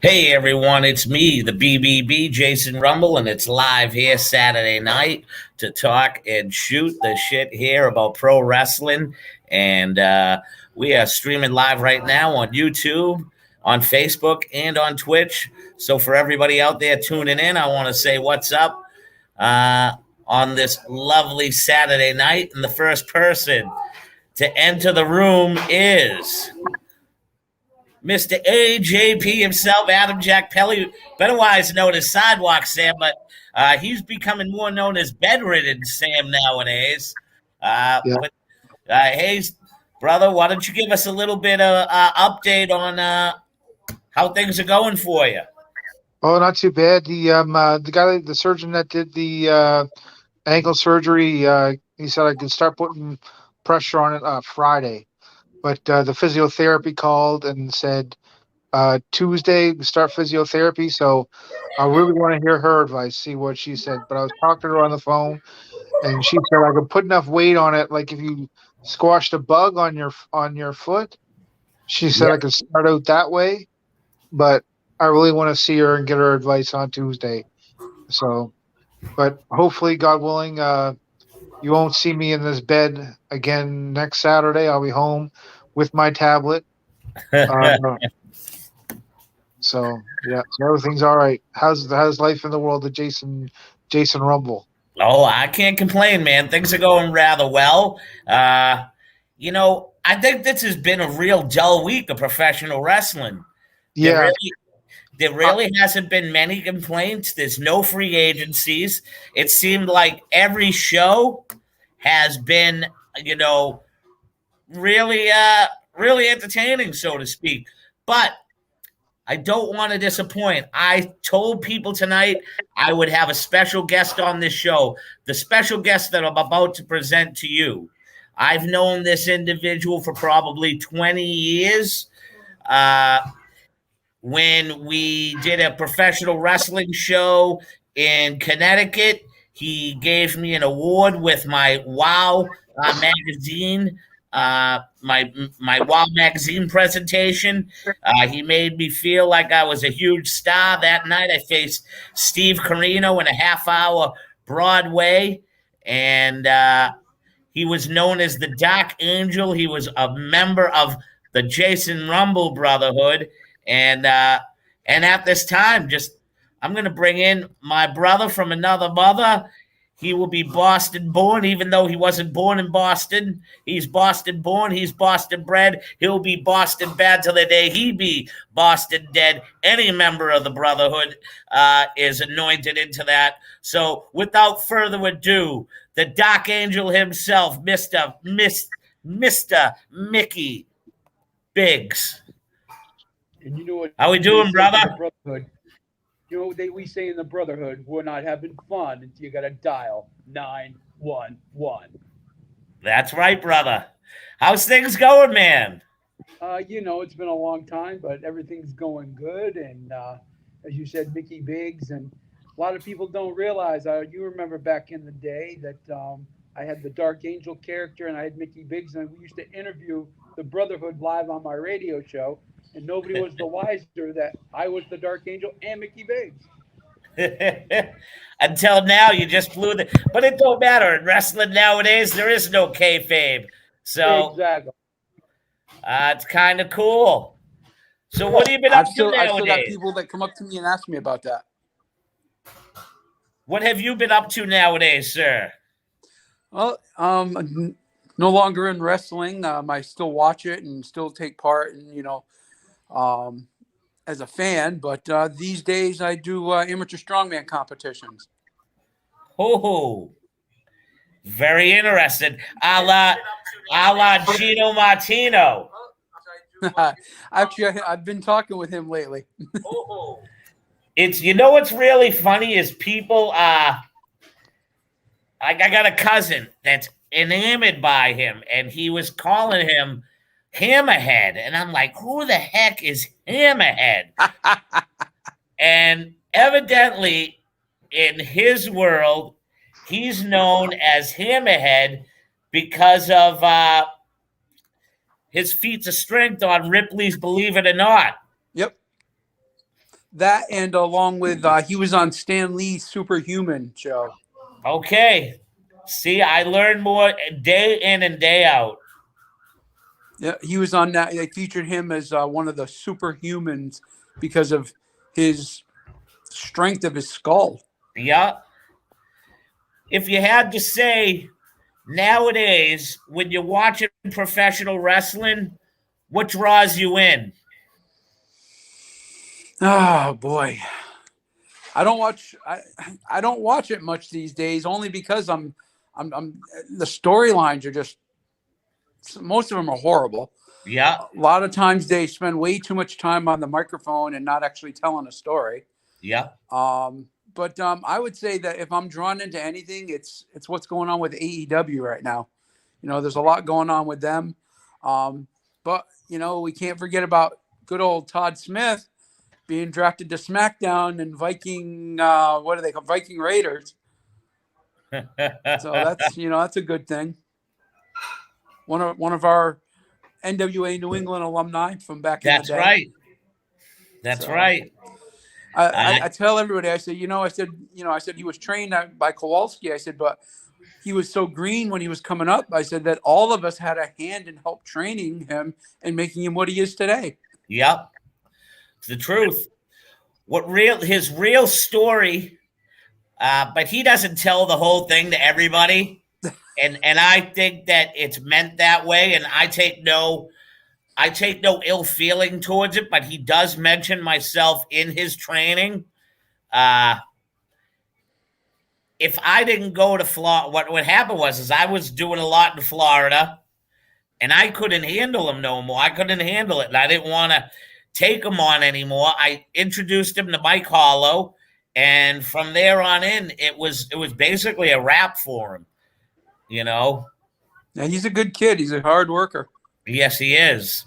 Hey everyone, it's me, the BBB, Jason Rumble, and it's live here Saturday night to talk and shoot the shit here about pro wrestling. And we are streaming live right now on YouTube, on Facebook, and on Twitch. So for everybody out there tuning in, I want to say what's up uh, on this lovely Saturday night. And the first person to enter the room is Mr. AJP himself, Adam Jack Pelly, otherwise known as Sidewalk Sam, but he's becoming more known as Bedridden Sam nowadays. Yeah. Hey, brother, why don't you give us a little bit of update on how things are going for you? Oh, not too bad. The surgeon that did the ankle surgery, he said I could start putting pressure on it Friday. But the physiotherapy called and said Tuesday we start physiotherapy. So I really want to hear her advice, see what she said. But I was talking to her on the phone, and she said I could put enough weight on it, like if you squashed a bug on your foot. She said Yeah. I could start out that way, but I really want to see her and get her advice on Tuesday. So, but hopefully, God willing, you won't see me in this bed again next Saturday. I'll be home with my tablet. Uh, so yeah, so everything's all right. How's life in the world of Jason Rumble? Oh, I can't complain, man. Things are going rather well. I think this has been a real dull week of professional wrestling. There Yeah, really There really hasn't been many complaints. There's no free agencies. It seemed like every show has been, you know, really, really entertaining, so to speak. But I don't want to disappoint. I told people tonight I would have a special guest on this show. The special guest that I'm about to present to you. I've known this individual for probably 20 years. Uh, when we did a professional wrestling show in Connecticut. He gave me an award with my Wow magazine, my Wow magazine presentation. He made me feel like I was a huge star. That night, I faced Steve Carino in a half-hour Broadway, and he was known as the Dark Angel. He was a member of the Jason Rumble Brotherhood, and at this time, just I'm going to bring in my brother from another mother. He will be Boston born, even though he wasn't born in Boston. He's Boston born. He's Boston bred. He'll be Boston bad till the day he be Boston dead. Any member of the Brotherhood is anointed into that. So, without further ado, the Dark Angel himself, Mister Mickey Biggs. And you know what? How we doing, brother? Brotherhood. You know what we say in the Brotherhood? We're not having fun until you got to dial 911. That's right, brother. How's things going, man? It's been a long time, but everything's going good. And as you said, Mickey Biggs, and a lot of people don't realize. You remember back in the day that I had the Dark Angel character, and I had Mickey Biggs, and we used to interview the Brotherhood live on my radio show, and nobody was the wiser that I was the Dark Angel and Mickey Biggs. Until now, you just blew the. But it don't matter. In wrestling nowadays, there is no kayfabe. So Exactly. it's kind of cool. So what have you been up to I've still got nowadays? people that come up to me and ask me about that. What have you been up to nowadays, sir? Well, no longer in wrestling. I still watch it and still take part, and as a fan. But these days, I do amateur strongman competitions. Oh, very interested. A la Gino Martino. Actually, I've been talking with him lately. It's what's really funny is people. I got a cousin that's enamored by him, and he was calling him Hammerhead, and I'm like, who the heck is Hammerhead? And evidently, in his world, he's known as Hammerhead because of his feats of strength on Ripley's Believe It or Not. Yep. That and along with he was on Stan Lee's Superhuman show. Okay. See, I learn more day in and day out. Yeah, he was on that. They featured him as one of the superhumans because of his strength of his skull. Yeah. If you had to say nowadays, when you're watching professional wrestling, what draws you in? Oh boy, I don't watch. I don't watch it much these days, only because I'm the storylines are just, most of them are horrible. Yeah. A lot of times they spend way too much time on the microphone and not actually telling a story. Yeah. But I would say that if I'm drawn into anything, it's what's going on with AEW right now. There's a lot going on with them. But we can't forget about good old Todd Smith being drafted to SmackDown and Viking. What do they call Viking Raiders? So that's a good thing. One of our NWA New England alumni from back in the day. That's right. That's right. I tell everybody, I said he was trained by Kowalski. I said, but he was so green when he was coming up. I said that all of us had a hand in help training him and making him what he is today. Yep. It's the truth. His real story, but he doesn't tell the whole thing to everybody. And I think that it's meant that way. And I take no ill feeling towards it, but he does mention myself in his training. If I didn't go to Florida, what happened was I was doing a lot in Florida, and I couldn't handle him no more. I couldn't handle it, and I didn't want to take him on anymore. I introduced him to Mike Hollow, and from there on in, it was basically a wrap for him. And he's a good kid. He's a hard worker. Yes, he is.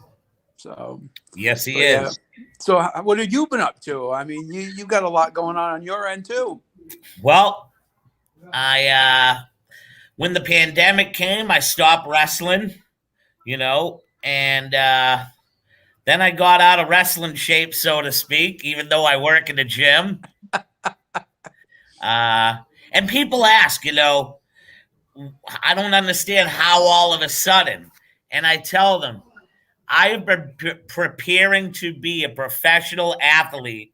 So yes, he is. Yeah. So what have you been up to? I mean, you got a lot going on your end too. Well, when the pandemic came, I stopped wrestling, and then I got out of wrestling shape, so to speak, even though I work in the gym. And people ask, I don't understand how all of a sudden. And I tell them, I've been preparing to be a professional athlete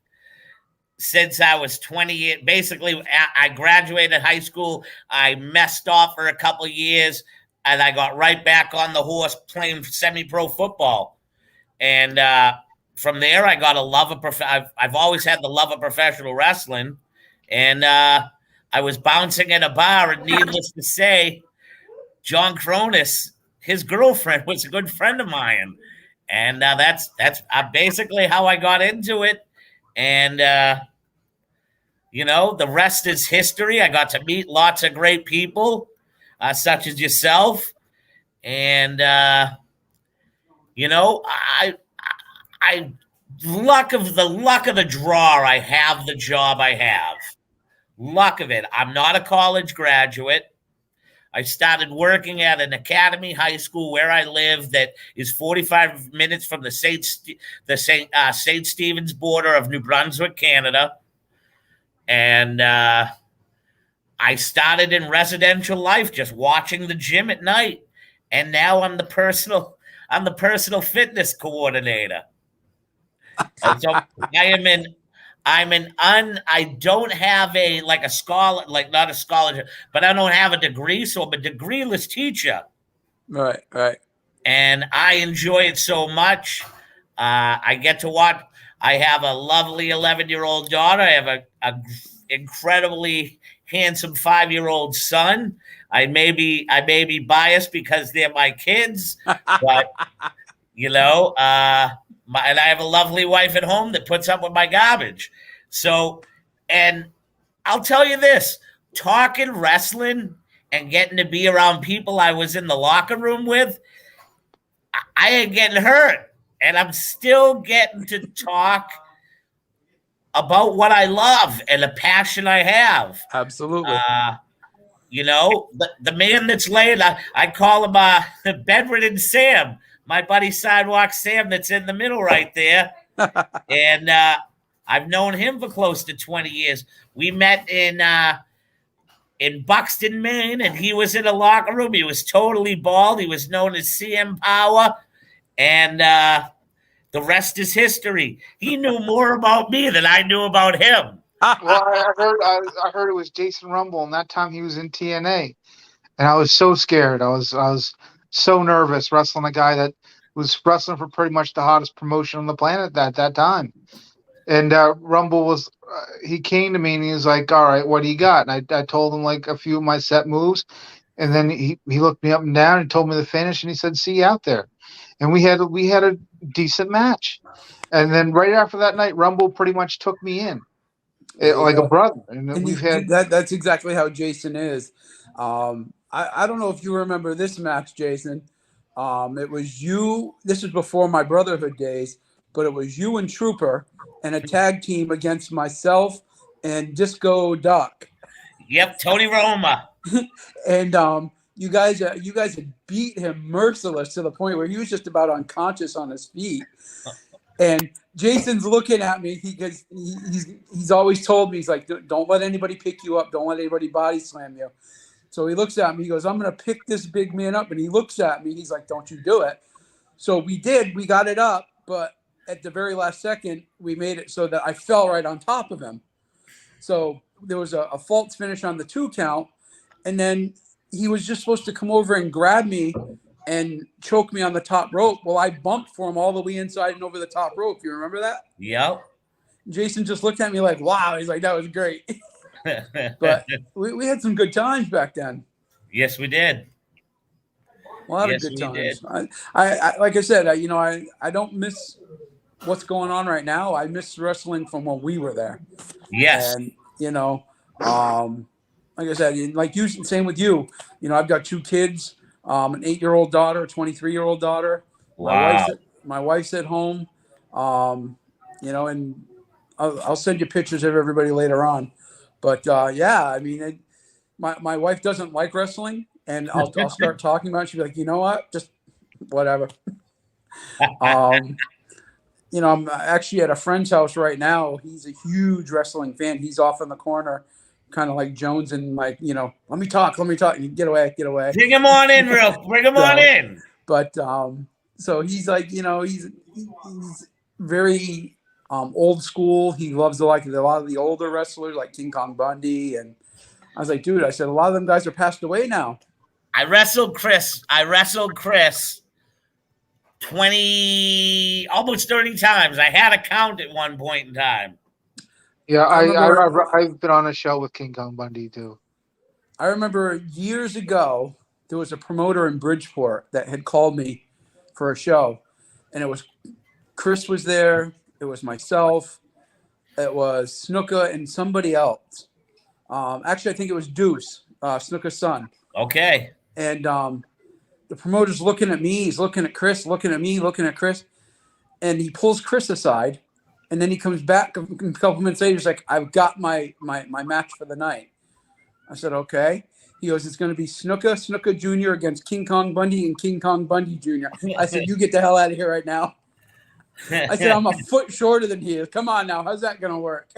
since I was 20 years. Basically, I graduated high school. I messed off for a couple of years, and I got right back on the horse playing semi-pro football. And from there, I got a love of I've always had the love of professional wrestling. And I was bouncing at a bar, and needless to say, John Cronus, his girlfriend, was a good friend of mine. And that's basically how I got into it. And, the rest is history. I got to meet lots of great people, such as yourself. And, I luck of the draw, I have the job I have. Luck of it. I'm not a college graduate. I started working at an academy high school where I live that is 45 minutes from the St. Stephen's border of New Brunswick, Canada. And I started in residential life, just watching the gym at night. And now I'm the personal fitness coordinator. And so I don't have a scholar, not a scholarship, but I don't have a degree, so I'm a degreeless teacher. Right. And I enjoy it so much. I get to watch. I have a lovely 11-year-old daughter. I have a incredibly handsome 5-year-old son. I may be biased because they're my kids, but and I have a lovely wife at home that puts up with my garbage. So, and I'll tell you this, talking wrestling and getting to be around people I was in the locker room with, I ain't getting hurt. And I'm still getting to talk about what I love and the passion I have. Absolutely. The man that's laying, I call him Bedridden Sam. My buddy Sidewalk Sam that's in the middle right there. And I've known him for close to 20 years. We met in Buxton, Maine, and he was in a locker room. He was totally bald. He was known as CM Power, and the rest is history. He knew more about me than I knew about him. Well, I heard it was Jason Rumble, and that time he was in TNA, and I was so scared. I was so nervous wrestling a guy that was wrestling for pretty much the hottest promotion on the planet at that time. And Rumble was, he came to me and he was like, "All right, what do you got?" And I told him like a few of my set moves, and then he looked me up and down and told me the finish, and he said, "See you out there." And we had a decent match, and then right after that night, Rumble pretty much took me in. Like a brother, and we've had that's exactly how Jason is. I don't know if you remember this match, Jason. It was you. This was before my brotherhood days, but it was you and Trooper and a tag team against myself and Disco Duck. Yep, Tony Roma. And you guys had beat him merciless to the point where he was just about unconscious on his feet. And Jason's looking at me. He's always told me, he's like, "Don't let anybody pick you up. Don't let anybody body slam you." So he looks at me. He goes, "I'm going to pick this big man up." And he looks at me. He's like, "Don't you do it." So we did. We got it up. But at the very last second, we made it so that I fell right on top of him. So there was a false finish on the 2 count. And then he was just supposed to come over and grab me and choke me on the top rope. Well, I bumped for him all the way inside and over the top rope. You remember that? Yep. Jason just looked at me like, "Wow." He's like, "That was great." But we had some good times back then. Yes, we did. A lot of good times. I like I said, I don't miss what's going on right now. I miss wrestling from when we were there. Yes. And, like I said, like you, same with you. I've got 2 kids, an 8-year-old daughter, a 23-year-old daughter. Wow. My wife's at home, and I'll send you pictures of everybody later on. But, my wife doesn't like wrestling, and I'll start talking about it. She'll be like, "You know what? Just whatever." I'm actually at a friend's house right now. He's a huge wrestling fan. He's off in the corner, kind of like Jones, and like, "Let me talk. And get away. Bring him on in, bring him on in. But so he's like, he's very old school. He loves a lot of the older wrestlers like King Kong Bundy. And I was like, "Dude," I said, "a lot of them guys are passed away now." I wrestled Chris 20, almost 30 times. I had a count at one point in time. Yeah, I've been on a show with King Kong Bundy too. I remember years ago, there was a promoter in Bridgeport that had called me for a show, and it was Chris was there. It was myself. It was Snuka and somebody else. Actually, I think it was Deuce, Snuka's son. Okay. And the promoter's looking at me. He's looking at Chris, looking at me, looking at Chris. And he pulls Chris aside. And then he comes back a couple minutes later. He's like, "I've got my match for the night." I said, "Okay." He goes, "It's going to be Snuka Jr. against King Kong Bundy and King Kong Bundy Jr." I said, "You get the hell out of here right now." I said, "I'm a foot shorter than he is. Come on now. How's that going to work?"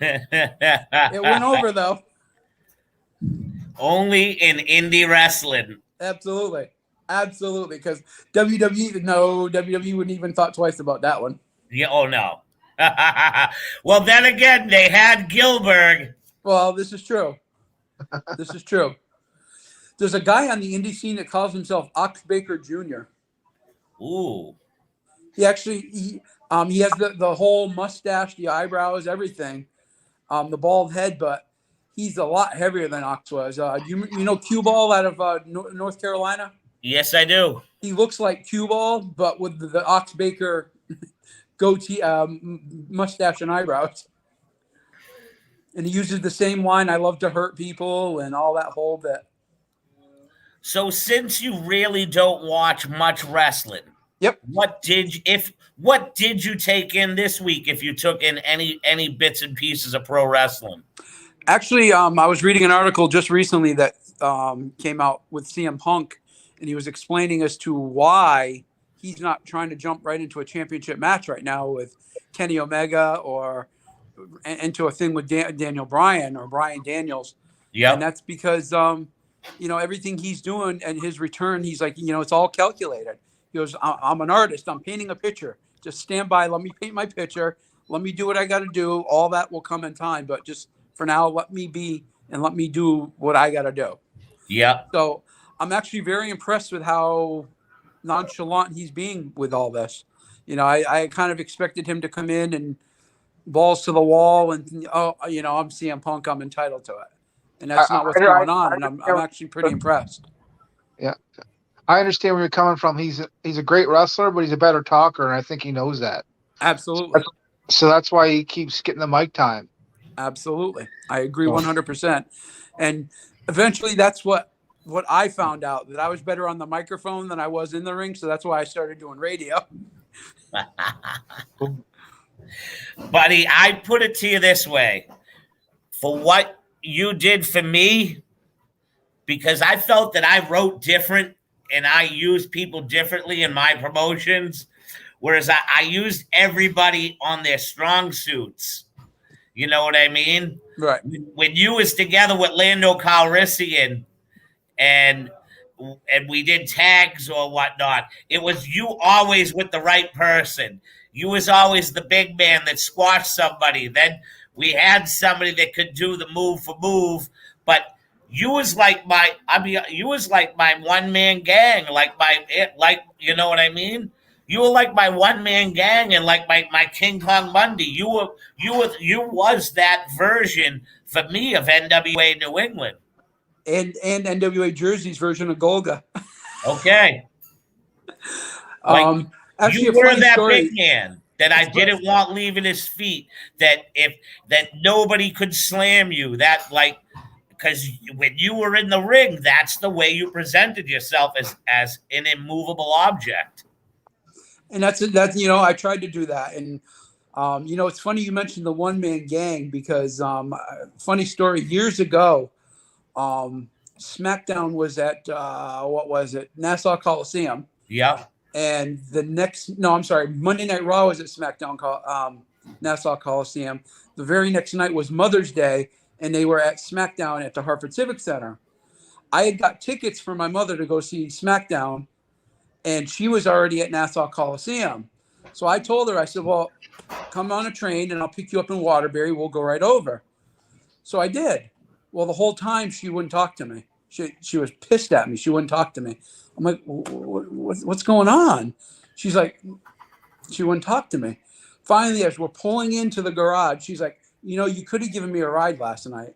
It went over, though. Only in indie wrestling. Absolutely. Because WWE wouldn't even thought twice about that one. Yeah. Oh, no. Well, then again, they had Gilbert. Well, this is true. There's a guy on the indie scene that calls himself Ox Baker Jr. Ooh. He has the whole mustache, the eyebrows, everything, the bald head, but he's a lot heavier than Ox was. You know Cue Ball out of North Carolina? Yes, I do. He looks like Cue Ball, but with the Ox Baker goatee, mustache, and eyebrows. And he uses the same line, "I love to hurt people," and all that whole bit. So since you really don't watch much wrestling, yep. What did you take in this week, if you took in any bits and pieces of pro wrestling? Actually, I was reading an article just recently that came out with CM Punk, and he was explaining as to why he's not trying to jump right into a championship match right now with Kenny Omega or into a thing with Daniel Bryan or Brian Daniels. Yeah. And that's because, everything he's doing and his return, he's like, it's all calculated. He goes, I'm an artist. I'm painting a picture. Just stand by. Let me paint my picture. Let me do what I got to do. All that will come in time. But just for now, let me be and let me do what I got to do. Yeah. So I'm actually very impressed with how nonchalant he's being with all this. I kind of expected him to come in and balls to the wall and, I'm CM Punk. I'm entitled to it. And that's not what's going on. And I'm actually pretty impressed. Yeah. I understand where you're coming from. He's a great wrestler, but he's a better talker, and I think he knows that. Absolutely. So that's why he keeps getting the mic time. Absolutely. I agree 100%. And eventually that's what I found out, that I was better on the microphone than I was in the ring. So that's why I started doing radio. Buddy, I put it to you this way. For what you did for me, because I felt that I wrote different and I used people differently in my promotions, whereas I used everybody on their strong suits. You know what I mean? Right. When you was together with Lando Calrissian and we did tags or whatnot, it was you always with the right person. You was always the big man that squashed somebody. Then we had somebody that could do the move for move, but you was like my one man gang, like you know what I mean? You were like my one man gang and like my King Kong Bundy. You was that version for me of NWA New England. And NWA Jersey's version of Golga. Okay. Actually, you were that big man that I didn't want leaving his feet. That nobody could slam you. Because when you were in the ring, that's the way you presented yourself as an immovable object. And that's I tried to do that. And it's funny you mentioned the one man gang because funny story, years ago, SmackDown was at Nassau Coliseum. Yeah. And Monday Night Raw was at SmackDown Nassau Coliseum. The very next night was Mother's Day, and they were at SmackDown at the Hartford Civic Center. I had got tickets for my mother to go see SmackDown, and she was already at Nassau Coliseum. So I told her, I said, well, come on a train, and I'll pick you up in Waterbury. We'll go right over. So I did. Well, the whole time she wouldn't talk to me. She was pissed at me. She wouldn't talk to me. I'm like, what's going on? She's like, she wouldn't talk to me. Finally, as we're pulling into the garage, she's like, you could have given me a ride last night.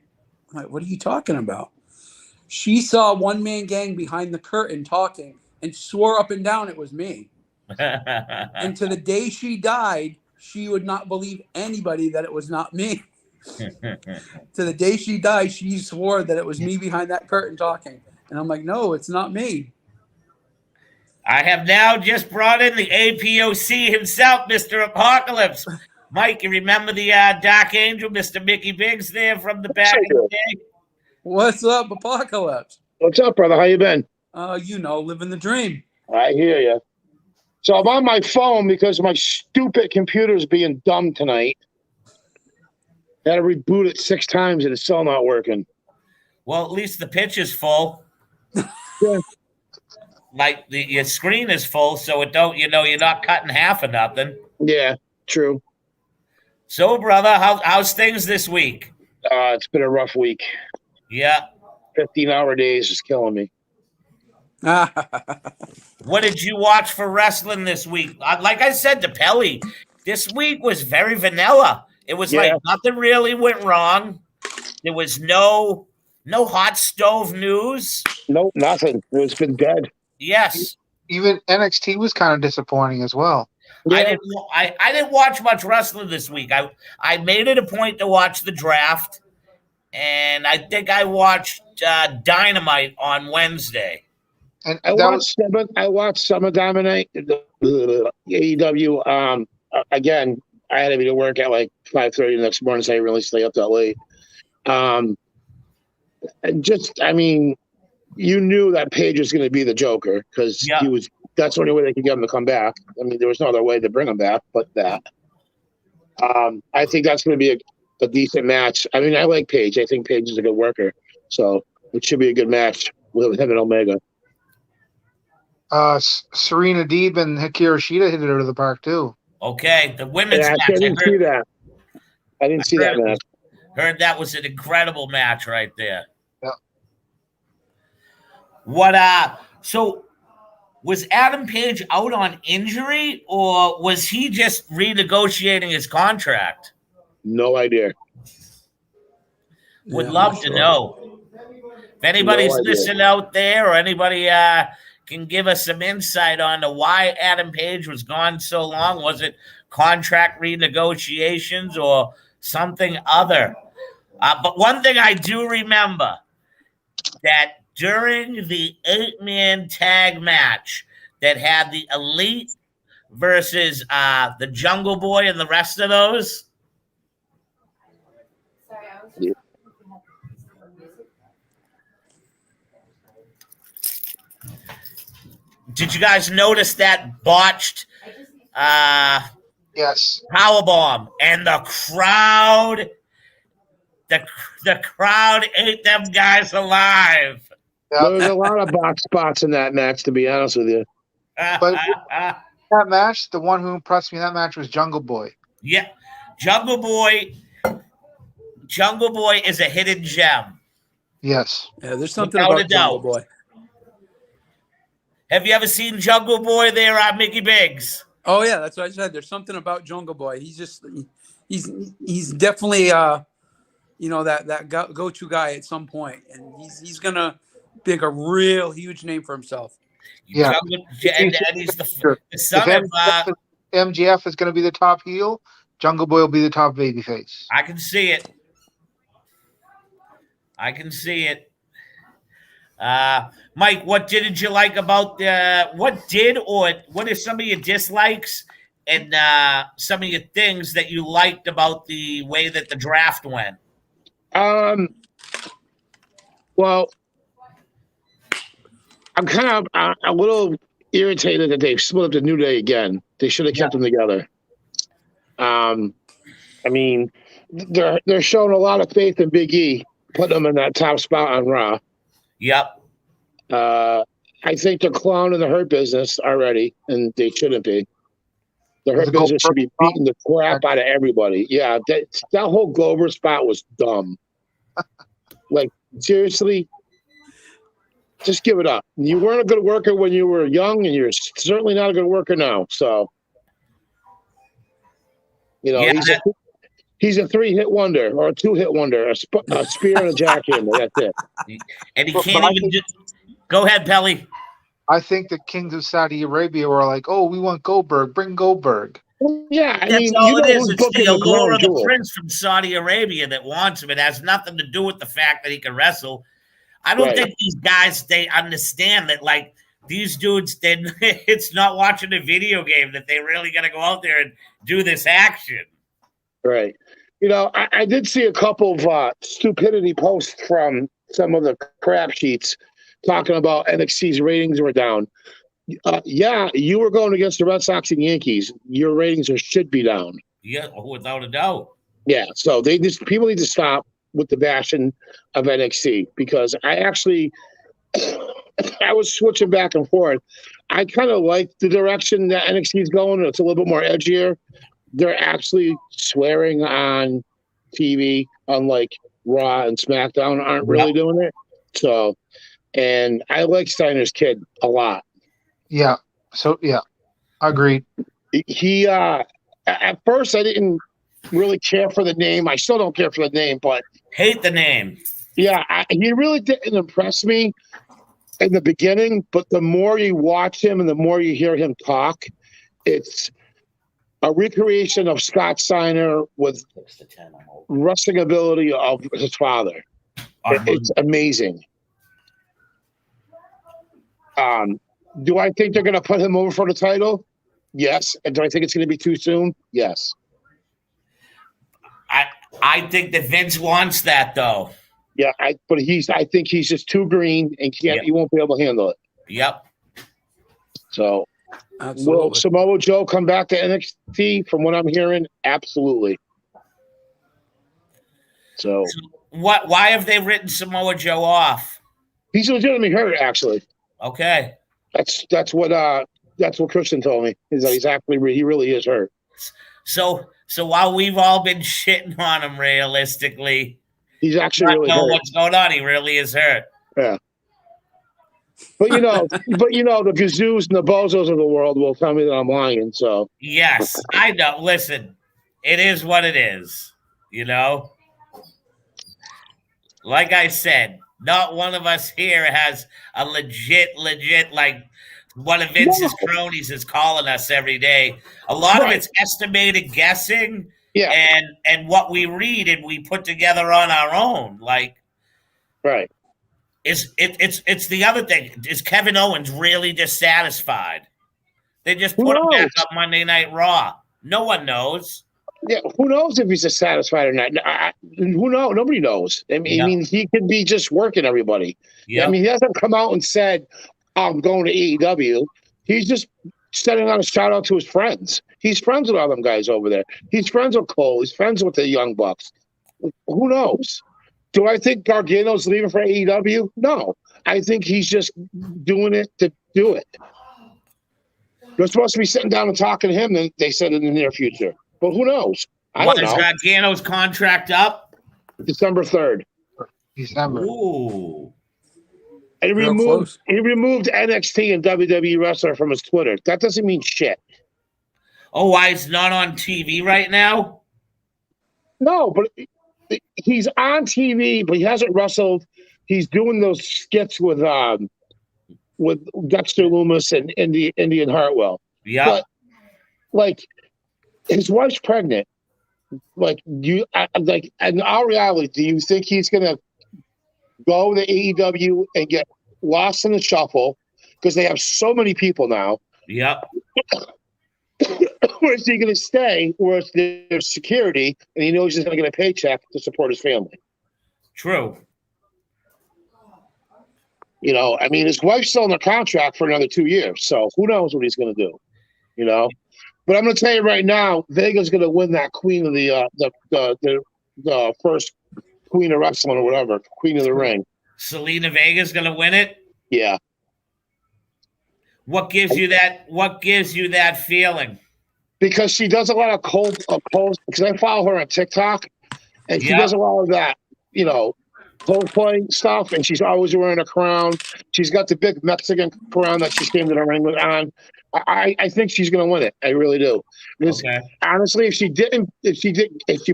I'm like, what are you talking about? She saw one man gang behind the curtain talking and swore up and down it was me. And to the day she died, she would not believe anybody that it was not me. To the day she died, she swore that it was me behind that curtain talking. And I'm like, no, it's not me. I have now just brought in the APOC himself, Mr. Apocalypse. Mike, you remember the Dark Angel, Mr. Mickey Biggs there from the back of the day? What's up, Apocalypse? What's up, brother? How you been? Living the dream. I hear you. So I'm on my phone because my stupid computer's being dumb tonight. Had to reboot it 6 times and it's still not working. Well, at least the pitch is full. Yeah. Like your screen is full, so it don't. You're not cutting half of nothing. Yeah, true. So, brother, how's things this week? It's been a rough week. Yeah. 15-hour days is killing me. What did you watch for wrestling this week? Like I said to Pelly, this week was very vanilla. It was like nothing really went wrong. There was no hot stove news. Nope, nothing. It's been dead. Yes. Even NXT was kind of disappointing as well. Yeah. I didn't watch much wrestling this week. I made it a point to watch the draft, and I think I watched Dynamite on Wednesday. And I watched Summer Dynamite, AEW. Again, I had to be to work at like 5:30 the next morning, so I didn't really stay up that late. You knew that Page was going to be the Joker because he was. That's the only way they could get him to come back. I mean, there was no other way to bring him back but that. I think that's going to be a decent match. I mean, I like Paige. I think Paige is a good worker, so it should be a good match with him and Omega. Serena Deeb and Hikaru Shida hit it out of the park too. Okay, the women's Yeah, match. I didn't see that. I didn't see that match. Heard that was an incredible match right there. Yeah. What? So was Adam Page out on injury, or was he just renegotiating his contract? No idea. Would Yeah, love I'm to sure. know. If anybody's No idea. listening out there, or anybody can give us some insight on to why Adam Page was gone so long. Was it contract renegotiations or something other? But one thing I do remember, that during the 8-man tag match that had the Elite versus the Jungle Boy and the rest of those, did you guys notice that botched Yes. powerbomb? And the crowd, the crowd ate them guys alive. Yeah. There was a lot of box spots in that match, to be honest with you. But that match, the one who impressed me in that match was Jungle Boy. Yeah, Jungle Boy is a hidden gem. Yes. Yeah, there's something Without a about Jungle doubt. Boy. Have you ever seen Jungle Boy there, Mickey Biggs? Oh yeah, that's what I said. There's something about Jungle Boy. He's definitely that go-to guy at some point, and he's gonna make a real huge name for himself. Yeah. And he's the son of. MJF is going to be the top heel. Jungle Boy will be the top babyface. I can see it. I can see it. Mike, what did you like about what are some of your dislikes and some of your things that you liked about the way that the draft went? Well, I'm kind of a little irritated that they've split up the New Day again. They should have kept them together. I mean, they're showing a lot of faith in Big E, putting them in that top spot on Raw. Yep. I think they're clowning the Hurt Business already, and they shouldn't be. The Hurt Business should be beating the crap out of everybody. Yeah, that whole Glover spot was dumb. Like, seriously, just give it up. You weren't a good worker when you were young, and you're certainly not a good worker now. So, he's a 3-hit wonder or a 2-hit wonder, a spear and a jackhammer. That's it. And he can't even go ahead, Pelly. I think the kings of Saudi Arabia were like, "Oh, we want Goldberg. Bring Goldberg." Yeah, that's all it is. It's the allure of the prince from Saudi Arabia that wants him. It has nothing to do with the fact that he can wrestle. I don't think these guys, they understand that, like, these dudes, it's not watching a video game that they really got to go out there and do this action. Right. I did see a couple of stupidity posts from some of the crap sheets talking about NXT's ratings were down. Yeah, you were going against the Red Sox and Yankees. Your ratings should be down. Yeah, without a doubt. Yeah, so people need to stop with the bashing of NXT, because I was switching back and forth. I kind of like the direction that NXT is going. It's a little bit more edgier. They're actually swearing on TV, unlike Raw and SmackDown aren't really doing it. So, and I like Steiner's kid a lot. Yeah. So, yeah, agreed. He, at first, I didn't really care for the name. I still don't care for the name, but hate the name. Yeah, he really didn't impress me in the beginning, but the more you watch him and the more you hear him talk, it's a recreation of Scott Steiner with wrestling ability of his father. It's amazing. Do I think they're going to put him over for the title? Yes. And do I think it's going to be too soon? Yes. I think that Vince wants that, though. Yeah, I think he's just too green and he won't be able to handle it. Yep. So Will Absolutely. Samoa Joe come back to NXT? From what I'm hearing, absolutely. So What? Why have they written Samoa Joe off? he's legitimately hurt. Actually, Okay. that's what Christian told me. He really is hurt. So while we've all been shitting on him realistically, He's actually not really know hurt. what's going on. He really is hurt. Yeah. But the Gazoos and the Bozos of the world will tell me that I'm lying. So Yes, I know. Listen, it is what it is. You know, like I said, not one of us here has a legit, like one of Vince's cronies is calling us every day. A lot of it's estimated guessing, yeah, and what we read and we put together on our own. Like, right. It's the other thing. Is Kevin Owens really dissatisfied? They just Who put him back knows? up Monday Night Raw. No one knows. Yeah, who knows if he's dissatisfied or not? Who knows? Nobody knows. I mean, he could be just working everybody. Yep. I mean, he hasn't come out and said, "I'm going to AEW." He's just sending out a shout out to his friends. He's friends with all them guys over there. He's friends with Cole. He's friends with the Young Bucks. Who knows? Do I think Gargano's leaving for AEW? No. I think he's just doing it to do it. They're supposed to be sitting down and talking to him, they said in the near future. But who knows? I don't know. Is Gargano's contract up? December 3rd. December. Ooh. And he removed NXT and WWE wrestler from his Twitter. That doesn't mean shit. Oh, why it's not on TV right now? No, but he's on TV, but he hasn't wrestled. He's doing those skits with Dexter Lumis and Indian Hartwell. Yeah. But like his wife's pregnant. Like in our reality, do you think he's gonna go to AEW and get lost in the shuffle because they have so many people now? Yep. Or is he going to stay where there's security and he knows he's going to get a paycheck to support his family? True. You know, I mean, his wife's still in the contract for another 2 years, so who knows what he's going to do? You know, but I'm going to tell you right now, Vega's going to win that Queen of the first Queen of Wrestling or whatever, Queen of the Ring. Selena Vega's going to win it. Yeah. What gives you that feeling? Because she does a lot of cold because I follow her on TikTok, and she does a lot of that, you know, Coldplay stuff, and she's always wearing a crown. She's got the big Mexican crown that she came to the ring with on. I think she's going to win it. I really do. Because honestly, if she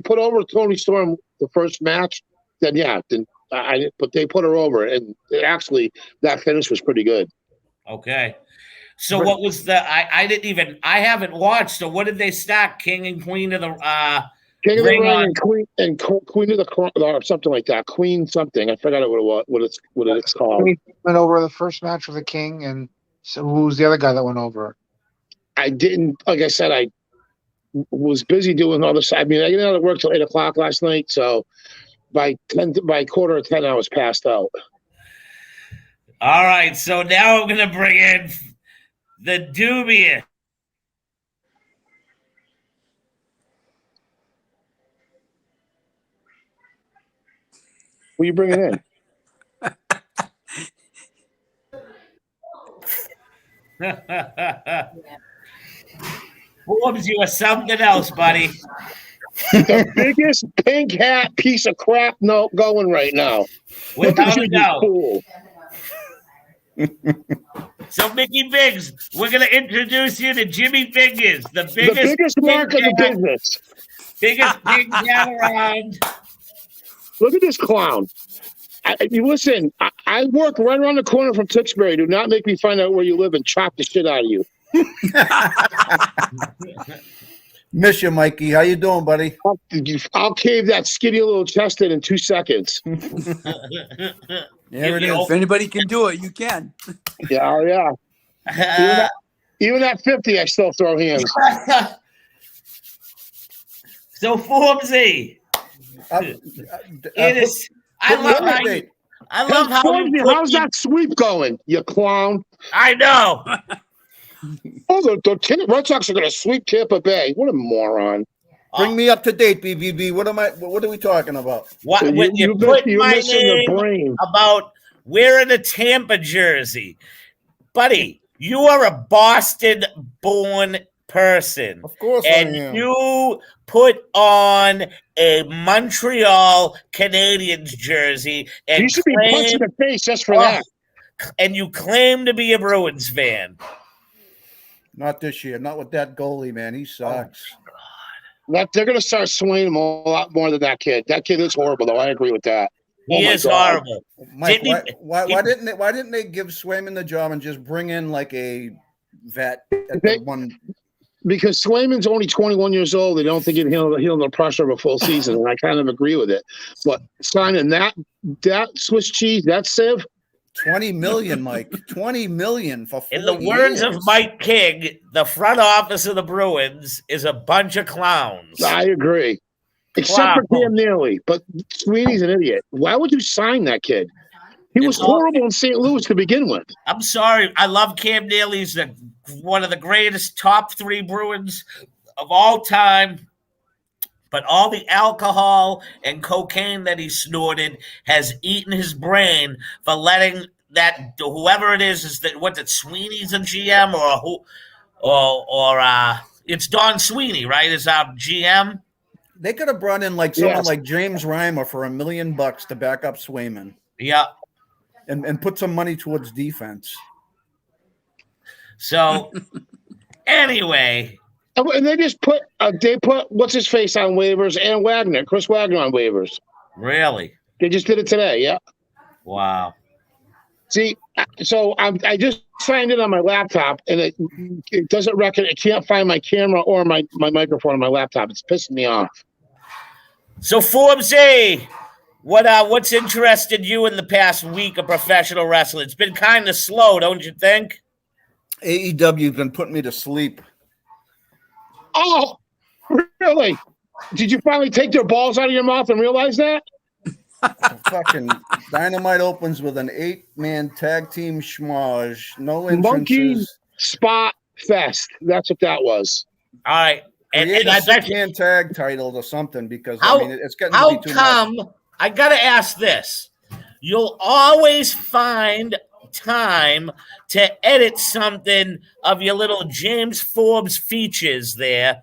put over Toni Storm the first match, then but they put her over, and actually that finish was pretty good. Okay. So what was I haven't watched. So what did they stack? King and Queen of the King of the Ring and Queen of the or something like that. Queen something. I forgot what it's called. He went over the first match with the King, and so who's the other guy that went over? I didn't. Like I said, I was busy doing all this. I mean, I didn't have to work till 8:00 last night, so by 9:45, I was passed out. All right, so now I'm gonna bring in the dubious. What are you bringing in? Forbes, you are something else, buddy. The biggest pink hat piece of crap going right now. Without a doubt. Cool. So, Mickey Biggs, we're going to introduce you to Jimmy Fingers, the biggest mark of the business. Biggest pink hat around. Look at this clown. Listen, I work right around the corner from Tewksbury. Do not make me find out where you live and chop the shit out of you. Miss you, Mikey. How you doing, buddy? I'll cave that skinny little chest in 2 seconds. There it is. If anybody can do it, you can. Yeah. Even at 50, I still throw hands. So, Forbesy, it is. I love how how's that sweep going, you clown? I know. Oh, the Red Sox are going to sweep Tampa Bay. What a moron! Bring me up to date, BBB. What are we talking about? What when you put my missing the name brain. about wearing a Tampa jersey, buddy? You are a Boston-born person. Of course and I am. You put on a Montreal Canadiens jersey and You should be punched in the face just for that. And you claim to be a Bruins fan. Not this year. Not with that goalie, man. He sucks. They're going to start swinging him a lot more than that kid. That kid is horrible, though. I agree with that. He is horrible. Mike, why didn't they give Swayman the job and just bring in like a vet at the one? Because Swayman's only 21 years old. They don't think he'll handle the pressure of a full season, and I kind of agree with it. But signing that Swiss cheese, that sieve, 20 million, Mike. 20 million for 4 In the words years. of Mike King, the front office of the Bruins is a bunch of clowns. I agree. Except for Cam Neely. But Sweeney's an idiot. Why would you sign that kid? He was horrible in St. Louis to begin with. I'm sorry. I love Cam Neely. He's one of the greatest top 3 Bruins of all time. But all the alcohol and cocaine that he snorted has eaten his brain for letting that whoever it is that what's it, Sweeney's a GM or it's Don Sweeney, right? Is our GM. They could have brought in like someone like James Reimer for $1 million to back up Swayman. Yeah. And put some money towards defense. So anyway. And they just put what's his face on waivers and Chris Wagner on waivers. Really? They just did it today. Yeah. Wow. See, so I just signed in on my laptop, and it doesn't reckon. It can't find my camera or my microphone on my laptop. It's pissing me off. So Forbes A, what's interested you in the past week of professional wrestling? It's been kind of slow, don't you think? AEW's been putting me to sleep. Oh, really? Did you finally take their balls out of your mouth and realize that? Fucking Dynamite opens with an 8-man tag team schmoz. No entrances. Monkey Spot Fest. That's what that was. All right. And I bet you tag titles or something because it's getting to be too much. I gotta ask this. You'll always find time to edit something of your little James Forbes features there,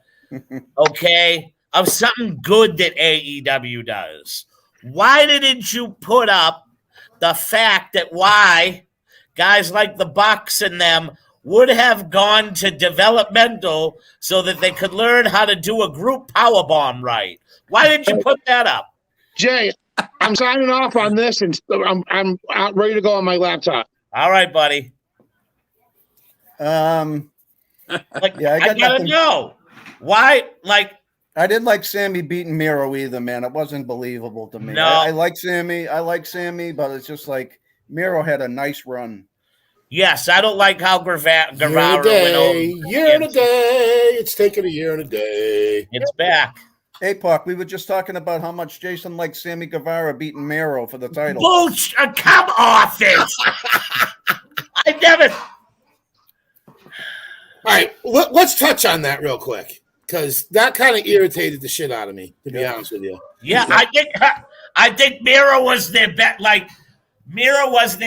okay, of something good that AEW does. Why didn't you put up the fact that why guys like the Bucks and them would have gone to developmental so that they could learn how to do a group powerbomb right? Why didn't you put that up? Jay, I'm signing off on this, and I'm ready to go on my laptop. All right, buddy. I gotta know why. Like, I didn't like Sammy beating Miro either, man. It wasn't believable to me. No. I like Sammy, but it's just like Miro had a nice run. Yes, I don't like how Guevara went over. Year and a day. It's taken a year and a day. It's back. Hey, Puck, we were just talking about how much Jason likes Sammy Guevara beating Miro for the title. Bullshit! Come off it! I never. All right, let's touch on that real quick because that kind of irritated the shit out of me, to be honest with you. Yeah, I think Miro was their bet. Like Miro was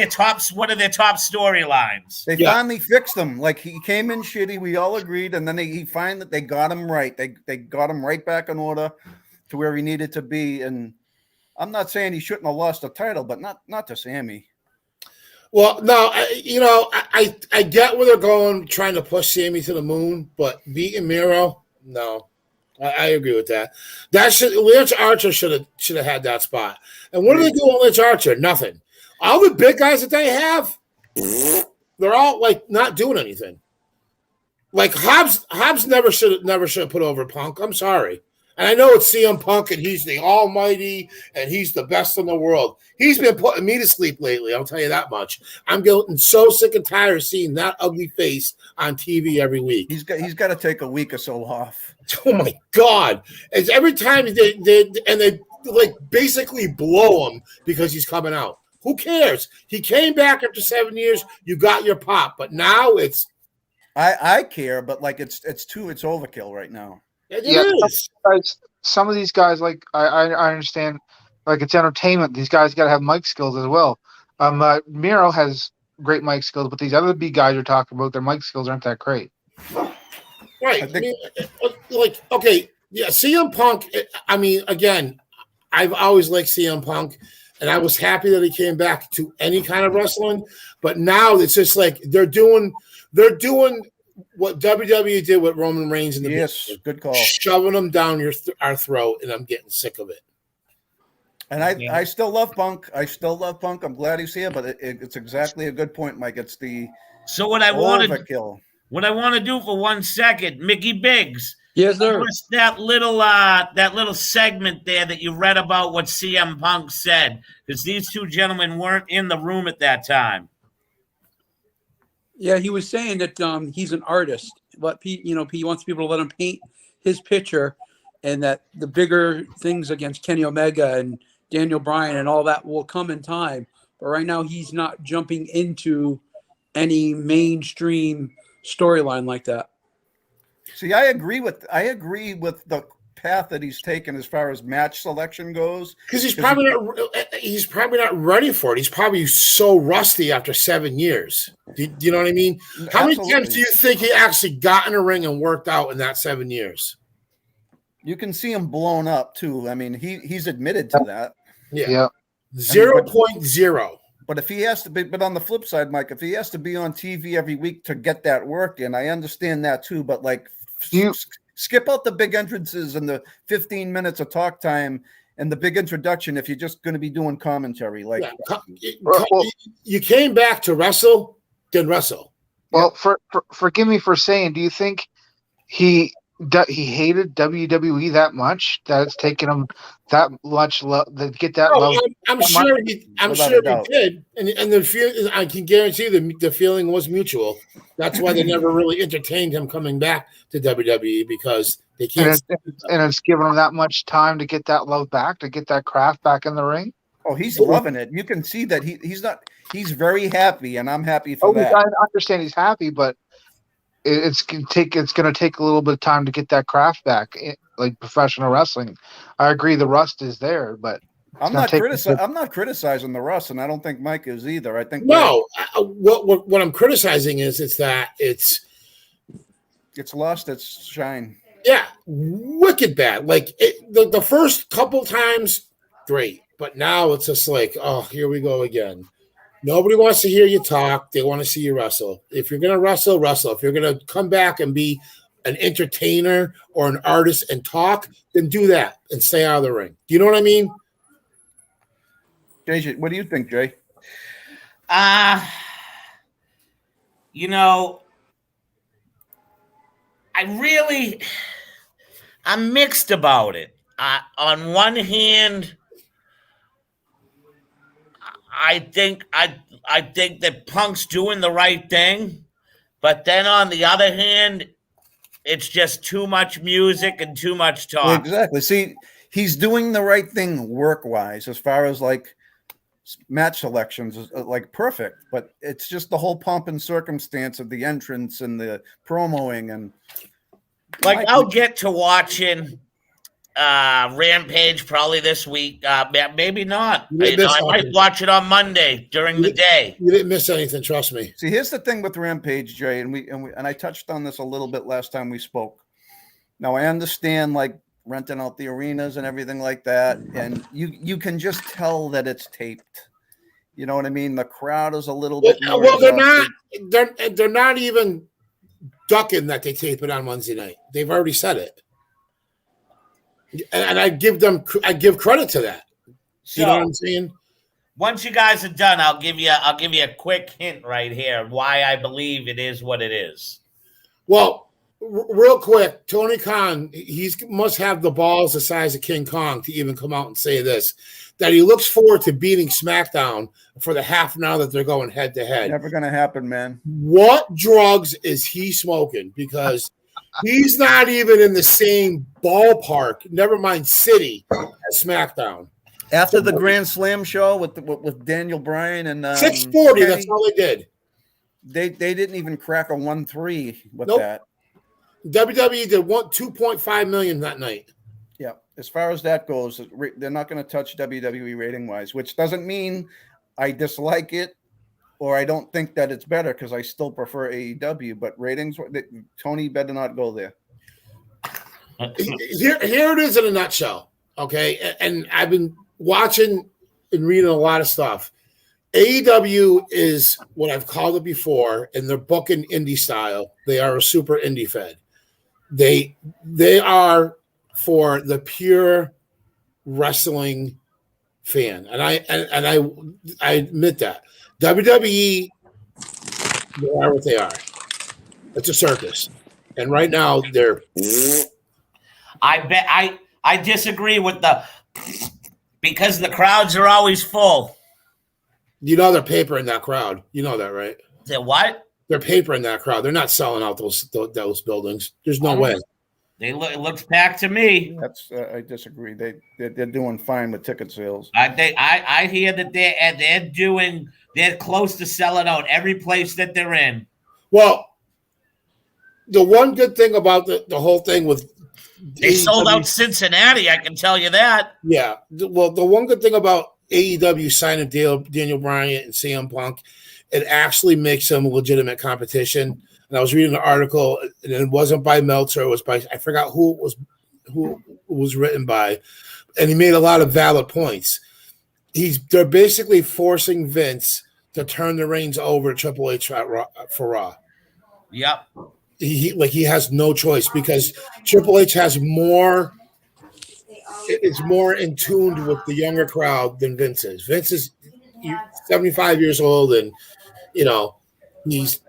one of their top storylines. They finally fixed him. Like he came in shitty. We all agreed, and then he find that they got him right. They got him right back in order to where he needed to be. And I'm not saying he shouldn't have lost the title, but not to Sammy. Well, no, I get where they're going, trying to push Sammy to the moon, but beating Miro, no. I agree with that. Lance Archer should have had that spot. And what do they do on Lance Archer? Nothing. All the big guys that they have, they're all like not doing anything. Like Hobbs never should have put over Punk. I'm sorry. And I know it's CM Punk and he's the almighty and he's the best in the world. He's been putting me to sleep lately, I'll tell you that much. I'm getting so sick and tired of seeing that ugly face on TV every week. He's got to take a week or so off. Oh my God. It's every time they like basically blow him because he's coming out. Who cares? He came back after 7 years. You got your pop, but now it's I care, but like it's overkill right now. It Yeah, is. some of these guys, like I understand, like it's entertainment. These guys got to have mic skills as well. Miro has great mic skills, but these other big guys you're talking about, their mic skills aren't that great. Right. I I think- mean, like, okay, yeah, CM Punk. I mean, again, I've always liked CM Punk, and I was happy that he came back to any kind of wrestling. But now it's just like they're doing what WWE did with Roman Reigns in the Yes, beginning, good call. shoving them down our throat, and I'm getting sick of it. And I still love Punk. I'm glad he's here, but it's exactly a good point, Mike. It's the So what I wanted, overkill. what I want to do for 1 second, Mickey Biggs. Yes, sir. What's that little segment there that you read about what CM Punk said? Because these two gentlemen weren't in the room at that time. Yeah, he was saying that he's an artist, but he wants people to let him paint his picture, and that the bigger things against Kenny Omega and Daniel Bryan and all that will come in time. But right now, he's not jumping into any mainstream storyline like that. See, I agree with the path that he's taken as far as match selection goes. Because he's probably not ready for it. He's probably so rusty after 7 years. Do you know what I mean? How many times do you think he actually got in a ring and worked out in that 7 years? You can see him blown up too. I mean, he's admitted to that. Yeah. 0.0. But if he has to be, but on the flip side, Mike, if he has to be on TV every week to get that work in, I understand that too. But like, skip out the big entrances and the 15 minutes of talk time and the big introduction if you're just going to be doing commentary. Like, You came back to wrestle, then wrestle. Well, forgive me for saying, do you think he hated WWE that much that it's taken him that much to get that love? I'm sure he did, and the feeling, I can guarantee the feeling was mutual. That's why they never really entertained him coming back to WWE, because they can't. And it's given him that much time to get that love back, to get that craft back in the ring. Oh, he's loving it. You can see that he's very happy, and I'm happy for that. I understand he's happy, but it's going to take a little bit of time to get that craft back, like professional wrestling. I agree, the rust is there, but I'm not criticizing the rust, and I don't think Mike is either. I think what I'm criticizing is that it's lost its shine. Yeah, wicked bad. Like the first couple times, great, but now it's just like, oh, here we go again. Nobody wants to hear you talk. They want to see you wrestle. If you're going to wrestle, wrestle. If you're going to come back and be an entertainer or an artist and talk, then do that and stay out of the ring. Do you know what I mean? Jay, what do you think, Jay? I'm mixed about it. On one hand, I think that Punk's doing the right thing, but then on the other hand, it's just too much music and too much talk. Well, exactly. See, he's doing the right thing work-wise as far as like match selections is like perfect, but it's just the whole pomp and circumstance of the entrance and the promoing and like I'll get to watching Rampage probably this week. Maybe not. I might watch it on Monday during the day. You didn't miss anything, trust me. See, here's the thing with Rampage, Jay, and I touched on this a little bit last time we spoke. Now I understand like renting out the arenas and everything like that, and you can just tell that it's taped. You know what I mean? The crowd is a little bit more. Well, they're not even ducking that they tape it on Wednesday night. They've already said it. And I give credit to that. So, you know what I'm saying? Once you guys are done, I'll give you a quick hint right here why I believe it is what it is. Well, real quick, Tony Khan, he must have the balls the size of King Kong to even come out and say this, that he looks forward to beating SmackDown for the half an hour that they're going head to head. Never going to happen, man. What drugs is he smoking? Because he's not even in the same ballpark, never mind city, as SmackDown. After the Grand Slam show with Daniel Bryan and 640, that's all they did. They didn't even crack a 1-3 with Nope. that. WWE did 2.5 million that night. Yeah, as far as that goes, they're not going to touch WWE rating wise, which doesn't mean I dislike it or I don't think that it's better, because I still prefer AEW. But ratings, Tony better not go there. Here it is in a nutshell. Okay, and I've been watching and reading a lot of stuff. AEW is what I've called it before, and they're booking indie style. They are a super indie fed. They are for the pure wrestling fan, and I admit that. WWE, they are what they are. It's a circus, and right now they're. I disagree with because the crowds are always full. You know they're papering that crowd. You know that, right? They're what? They're papering that crowd. They're not selling out those buildings. There's no way. It looks packed to me. That's I disagree. They're doing fine with ticket sales. I hear that they're close to selling out every place that they're in. Well, the one good thing about the whole thing with they sold out Cincinnati, I can tell you that. Yeah. Well, the one good thing about AEW signing Daniel Bryan and CM Punk, it actually makes them legitimate competition. And I was reading an article, and it wasn't by Meltzer. It was by, I forgot who it was written by, and he made a lot of valid points. They're basically forcing Vince to turn the reins over to Triple H for Raw. Yep. He has no choice, because Triple H has more. It's more in tune with the younger crowd than Vince is. Vince is 75 years old, and he's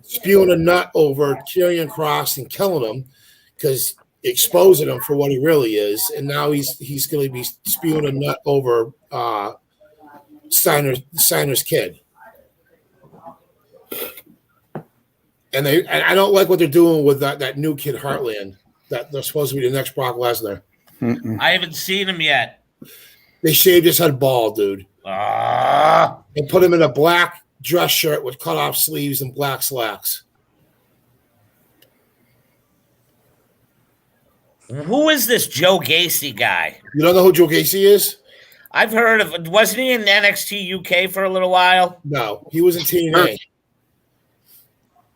spewing a nut over Karrion Kross and killing him, because exposing him for what he really is. And now he's going to be spewing a nut over Steiner's kid. And I don't like what they're doing with that new kid Heartland. That they're supposed to be the next Brock Lesnar. I haven't seen him yet. They shaved his head bald, dude. And put him in a black dress shirt with cut off sleeves and black slacks. Who is this Joe Gacy guy? You don't know who Joe Gacy is? I've heard of. Wasn't he in NXT UK for a little while? No, he was in TNA.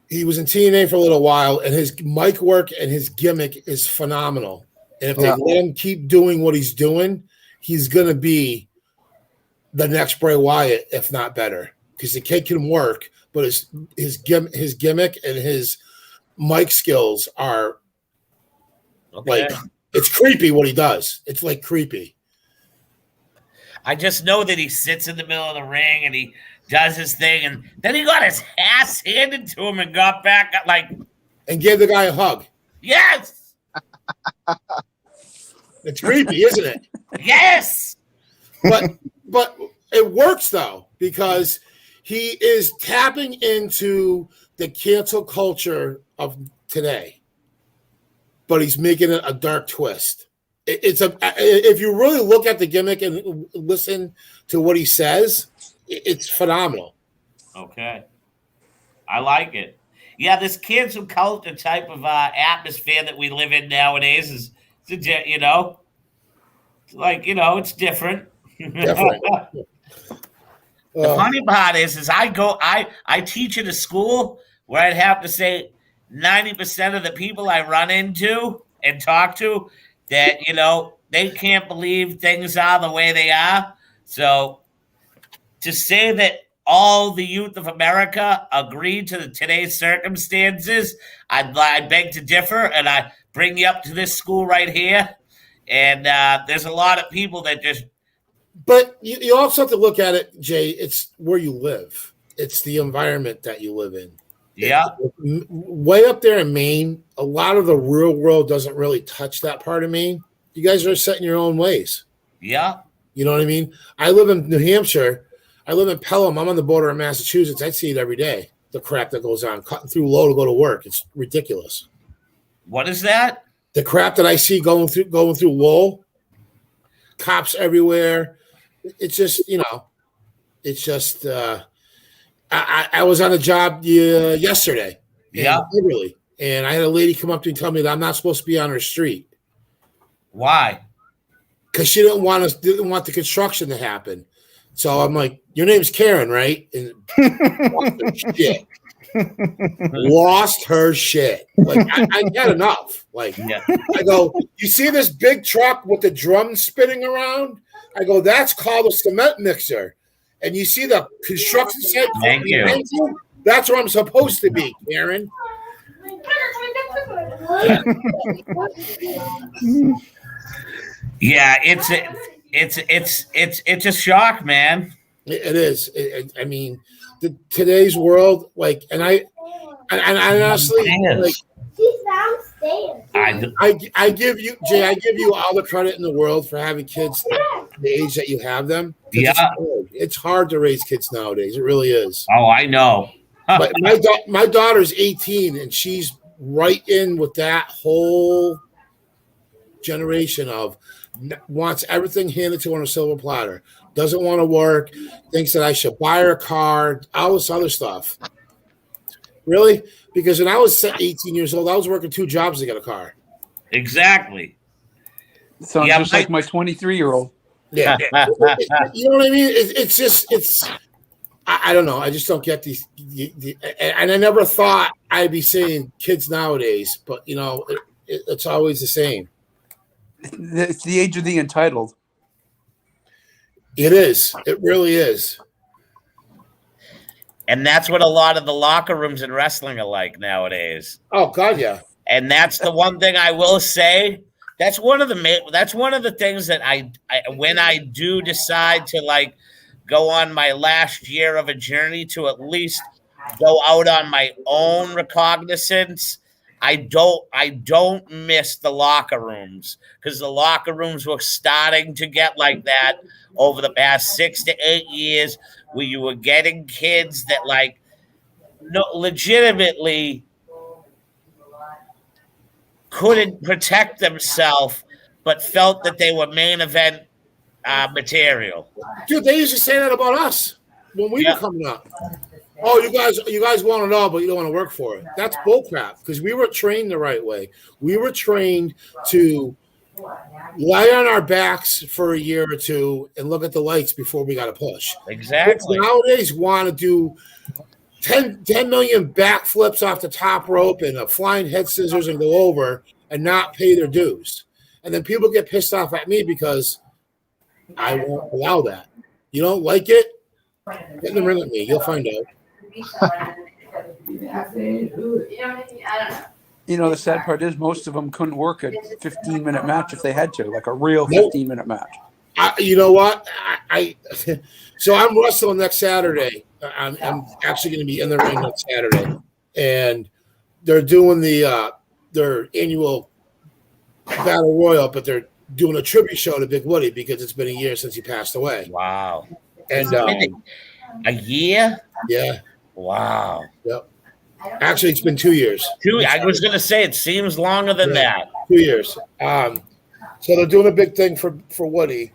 He was in TNA for a little while, and his mic work and his gimmick is phenomenal. And if they let him keep doing what he's doing, he's going to be the next Bray Wyatt, if not better, because the kid can work, but his gimmick and his mic skills are like, it's creepy what he does. It's like creepy. I just know that he sits in the middle of the ring and he does his thing, and then he got his ass handed to him and got back and gave the guy a hug. Yes. It's creepy, isn't it? Yes. But it works though, because he is tapping into the cancel culture of today, but he's making it a dark twist. If you really look at the gimmick and listen to what he says, it's phenomenal. Okay. I like it. Yeah, this cancel culture type of atmosphere that we live in nowadays is, it's different. Definitely. The funny part is I teach at a school where I'd have to say 90% of the people I run into and talk to that, they can't believe things are the way they are. So to say that all the youth of America agree to today's circumstances, I beg to differ, and I bring you up to this school right here. And there's a lot of people that just. But you also have to look at it, Jay. It's where you live. It's the environment that you live in. Yeah. Way up there in Maine, a lot of the real world doesn't really touch that part of Maine. You guys are set in your own ways. Yeah. You know what I mean? I live in New Hampshire. I live in Pelham. I'm on the border of Massachusetts. I see it every day. The crap that goes on, cutting through low to go to work. It's ridiculous. What is that? The crap that I see going through Lowell, cops everywhere. It's just, I was on a job yesterday in Yeah. Beverly, and I had a lady come up to me and tell me that I'm not supposed to be on her street Why? because she didn't want the construction to happen. So I'm like, "Your name's Karen, right?" And shit. Lost her shit. Like I had enough. Like Yeah. I go, you see this big truck with the drums spinning around? I go, that's called a cement mixer. And you see the construction site Thank you. behind you? That's where I'm supposed to be, Karen. Yeah, it's a shock, man. It is. I mean, today's world, like, and I honestly, It like, is. She's downstairs. I give you, Jay, I give you all the credit in the world for having kids the age that you have them. Yeah. It's hard to raise kids nowadays. It really is. Oh, I know. But my daughter's 18, and she's right in with that whole generation of wants everything handed to her on a silver platter. Doesn't want to work. Thinks that I should buy her a car. All this other stuff. Really? Because when I was 18 years old, I was working 2 jobs to get a car. Exactly. Sounds Yeah, just like my 23-year-old. Yeah. You know what I mean? It's I don't know. I just don't get these. And I never thought I'd be saying kids nowadays, but, you know, it's always the same. It's the age of the entitled. It is. It really is. And that's what a lot of the locker rooms in wrestling are like nowadays. Oh God, yeah. And that's the one thing I will say. That's one of the things that I when I do decide to like go on my last year of a journey to at least go out on my own recognizance. I don't miss the locker rooms because the locker rooms were starting to get like that over the past 6 to 8 years, where you were getting kids that like no legitimately couldn't protect themselves, but felt that they were main event material. Dude, they used to say that about us when we were coming up. Oh, you guys want it all, but you don't want to work for it. That's bullcrap because we were trained the right way. We were trained to lie on our backs for a year or two and look at the lights before we got to push. Exactly. But nowadays, want to do 10 million backflips off the top rope and a flying head scissors and go over and not pay their dues. And then people get pissed off at me because I won't allow that. You don't like it? Get in the ring with me. You'll find out. You know, the sad part is most of them couldn't work a 15-minute match if they had to, like a real 15-minute match. You know what? So I'm wrestling next Saturday. I'm actually going to be in the ring next Saturday, and they're doing their annual battle royal, but they're doing a tribute show to Big Woody because it's been a year since he passed away. Wow. And a year? Yeah. Wow. Yep. Actually, it's been 2 years. I was going to say it seems longer than that. 2 years. So they're doing a big thing for Woody,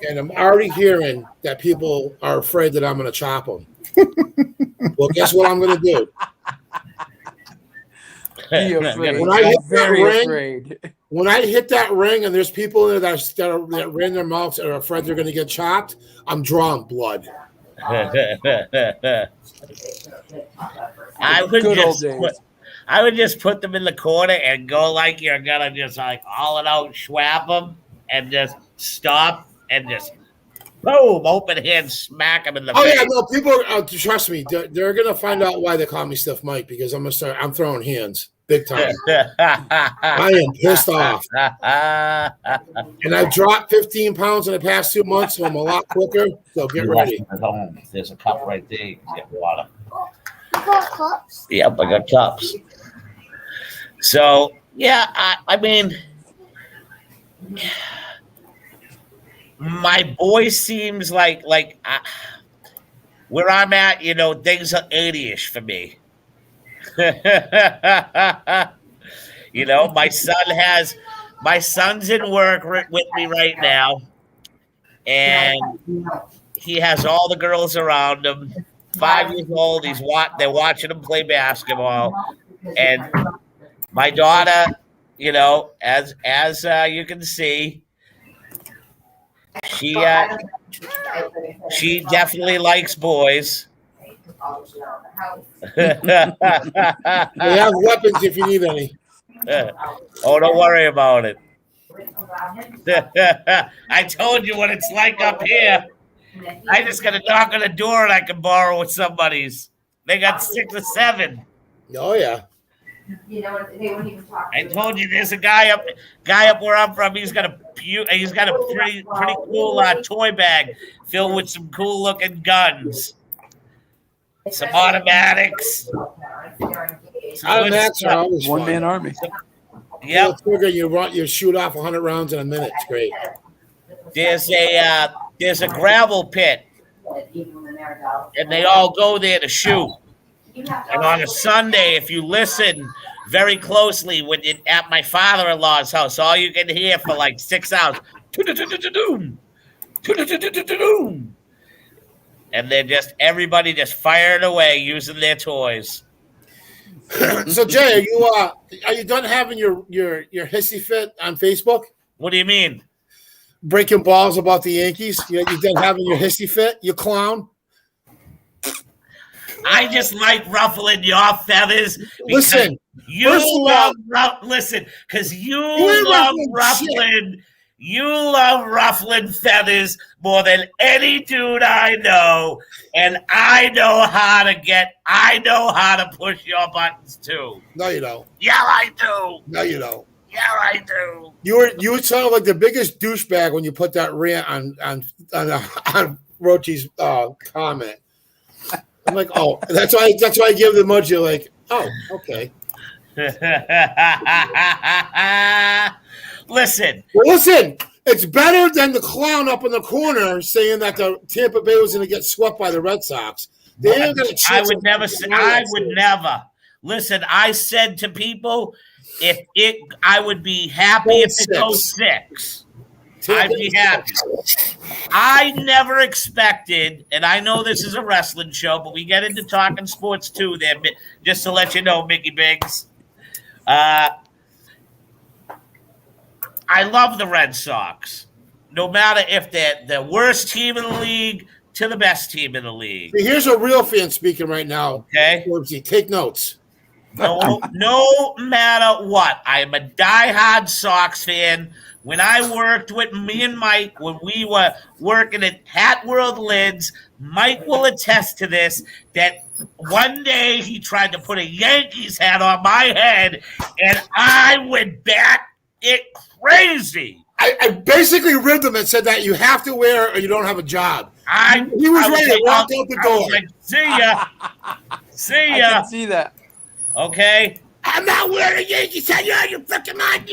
and I'm already hearing that people are afraid that I'm going to chop them. Well, guess what I'm going to do? Be afraid. When I hit that Very ring, afraid. When I hit that ring and there's people in there that ran their mouths and are afraid they're going to get chopped, I'm drawing blood. I would just put them in the corner and go like you're gonna just like haul it out, swap them, and just stop and just boom, open hand, smack them in the face. Yeah, no, people trust me. They're gonna find out why they call me Stiff Mike because I'm throwing hands big time. I am pissed off, and I've dropped 15 pounds in the past 2 months, so I'm a lot quicker. So get ready. There's a cup right there. You can get water. You got cups? Yep, I got cups. So yeah, I mean, my boy seems like where I'm at. You know, things are 80-ish for me. You know, my son's in work with me right now, and he has all the girls around him. 5 years old. They're watching him play basketball, and my daughter, as you can see, she definitely likes boys. They have weapons if you need any. Oh, don't worry about it. I told you what it's like up here. I just got to knock on a door and I can borrow with somebody's. They got 6 or 7. Oh yeah. I told you there's a guy up where I'm from. He's got a pretty cool toy bag filled with some cool looking guns, some automatics. Automatics are always fun. One-man army. Yep. You shoot off 100 rounds in a minute. It's great. There's a gravel pit, and they all go there to shoot. And on a Sunday, if you listen very closely at my father-in-law's house, all you can hear for like 6 hours, and they're everybody just firing away using their toys. So Jay, are you done having your hissy fit on Facebook? What do you mean? Breaking balls about the Yankees? You done having your hissy fit? You clown? I just like ruffling your feathers. Listen, because you love ruffling. You love ruffling feathers more than any dude I know, and I know how to push your buttons too. No, you don't. Yeah, I do. No, you don't. Yeah, I do. You sound like the biggest douchebag when you put that rant on Rochi's comment. I'm like, oh, that's why I give the emoji. Like, oh, okay. Listen, it's better than the clown up in the corner saying that the Tampa Bay was going to get swept by the Red Sox. I would never. Listen, I said to people, I would be happy if it goes 6. I'd be happy. I never expected, and I know this is a wrestling show, but we get into talking sports too there, just to let you know, Mickey Biggs. I love the Red Sox, no matter if they're the worst team in the league to the best team in the league. Here's a real fan speaking right now. Okay. Take notes. No matter what, I am a diehard Sox fan. When I worked with me and Mike, when we were working at Hat World Lids, Mike will attest to this, that one day he tried to put a Yankees hat on my head, and I went back it crazy. I basically ribbed him and said that you have to wear or you don't have a job. He was ready to walk out the door. Like, see ya. See ya. I can see that. Okay? I'm not wearing a Yankees hat. You fucking mind.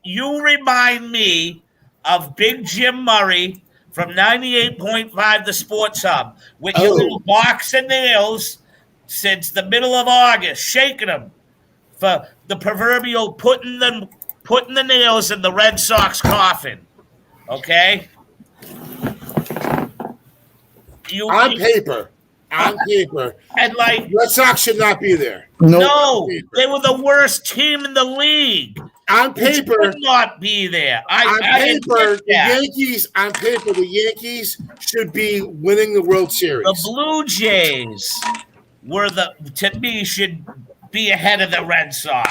You remind me of Big Jim Murray from 98.5 The Sports Hub with your little box of nails since the middle of August, shaking them for the proverbial putting the nails in the Red Sox coffin. Okay? On paper. And like Red Sox should not be there. No, they were the worst team in the league. On paper, should not be there. The Yankees should be winning the World Series. The Blue Jays to me should be ahead of the Red Sox.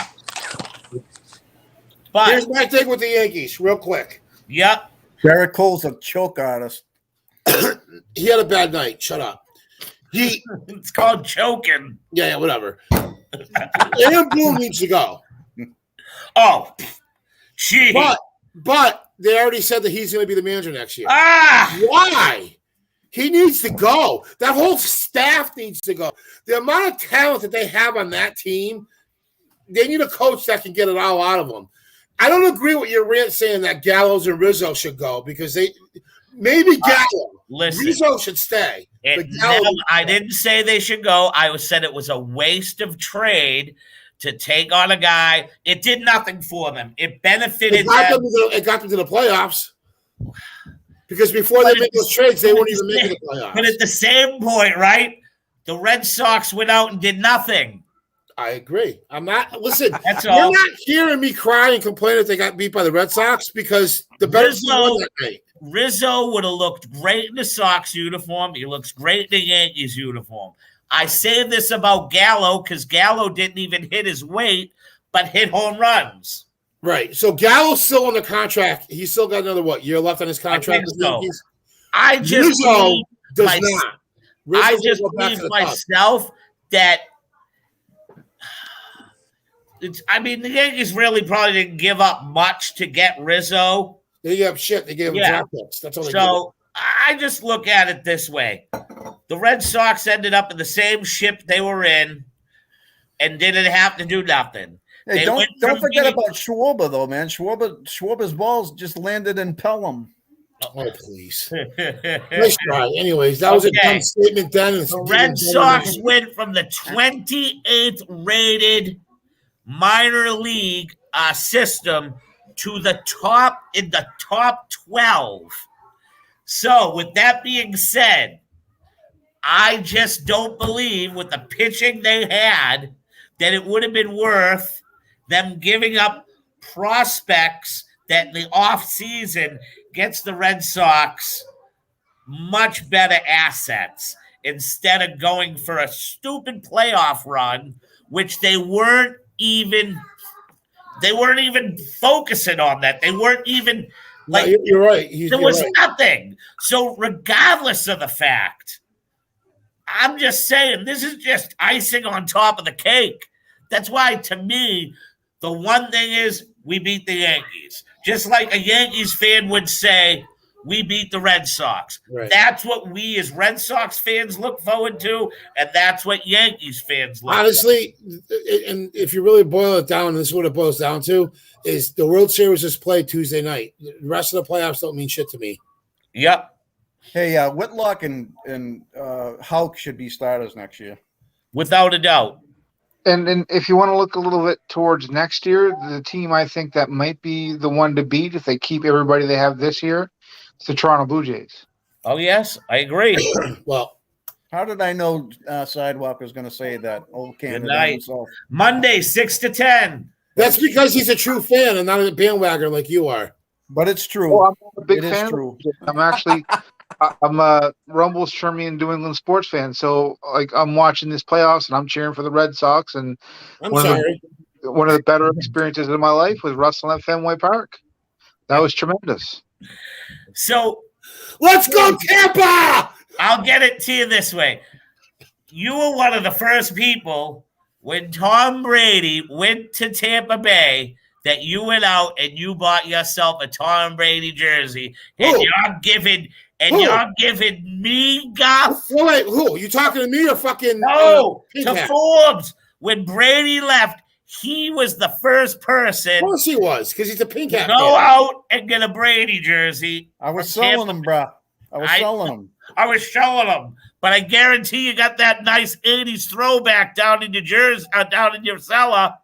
But here's my thing with the Yankees, real quick. Yep. Garrett Cole's a choke artist. He had a bad night. Shut up. It's called choking. Yeah, whatever. Aaron Boone needs to go. Oh, gee. But they already said that he's going to be the manager next year. Why? He needs to go. That whole staff needs to go. The amount of talent that they have on that team, they need a coach that can get it all out of them. I don't agree with your rant saying that Gallows and Rizzo should go because maybe Gallo. Rizzo should stay. I didn't say they should go. I said it was a waste of trade to take on a guy. It did nothing for them. It benefited them. It got them to the playoffs. because before But they make those trades, they weren't even making the playoffs. But at the same point, right? The Red Sox went out and did nothing. I agree. I'm not. Listen, That's you're all. not hearing me cry and complain that they got beat by the Red Sox because the better team won that night. Rizzo would have looked great in the Sox uniform. He looks great in the Yankees uniform. I say this about Gallo because Gallo didn't even hit his weight, but hit home runs. Right. So Gallo's still on the contract. He's still got another year left on his contract. I just Rizzo does not. Rizzo I just believe myself that the Yankees really probably didn't give up much to get Rizzo. They gave up shit. They gave him draft picks. That's all they did. So I just look at it this way. The Red Sox ended up in the same ship they were in and didn't have to do nothing. Hey, don't forget about Schwarber, though, man. Schwarber's balls just landed in Pelham. Oh, please. Nice try. Anyways, that was a dumb statement then. The Red Sox went from the 28th rated minor league system to the top in the top 12. So, with that being said, I just don't believe with the pitching they had that it would have been worth them giving up prospects that in the offseason gets the Red Sox much better assets instead of going for a stupid playoff run, which they weren't even focusing on that. They weren't even like you're right. There was nothing. So regardless of the fact, I'm just saying this is just icing on top of the cake. That's why, to me, the one thing is we beat the Yankees. Just like a Yankees fan would say, we beat the Red Sox. Right. That's what we as Red Sox fans look forward to, and that's what Yankees fans look honestly, and if you really boil it down, this is what it boils down to, is the World Series is played Tuesday night. The rest of the playoffs don't mean shit to me. Yep. Hey, Whitlock and Hulk should be starters next year. Without a doubt. And if you want to look a little bit towards next year, the team I think that might be the one to beat if they keep everybody they have this year, it's the Toronto Blue Jays. Oh, yes, I agree. Well, how did I know Sidewalk was going to say that? Old Canada himself. Monday, 6 to 10. That's because he's a true fan and not a bandwagon like you are. But it's true. Oh, I'm a big it fan. Is true. I'm actually I'm a Rumble Sherman New England sports fan. So like I'm watching this playoffs and I'm cheering for the Red Sox. And one of the better experiences of my life was wrestling at Fenway Park. That was tremendous. So let's go Tampa! I'll get it to you this way. You were one of the first people when Tom Brady went to Tampa Bay that you went out and you bought yourself a Tom Brady jersey, and you're giving me guff. Wait, who? You talking to me or fucking? No, to Forbes. When Brady left, he was the first person. Of course he was, because he's a pink hat. Go out and get a Brady jersey. I was selling them, bro. I was selling them. But I guarantee you got that nice 80s throwback down in your jersey, down in your cellar.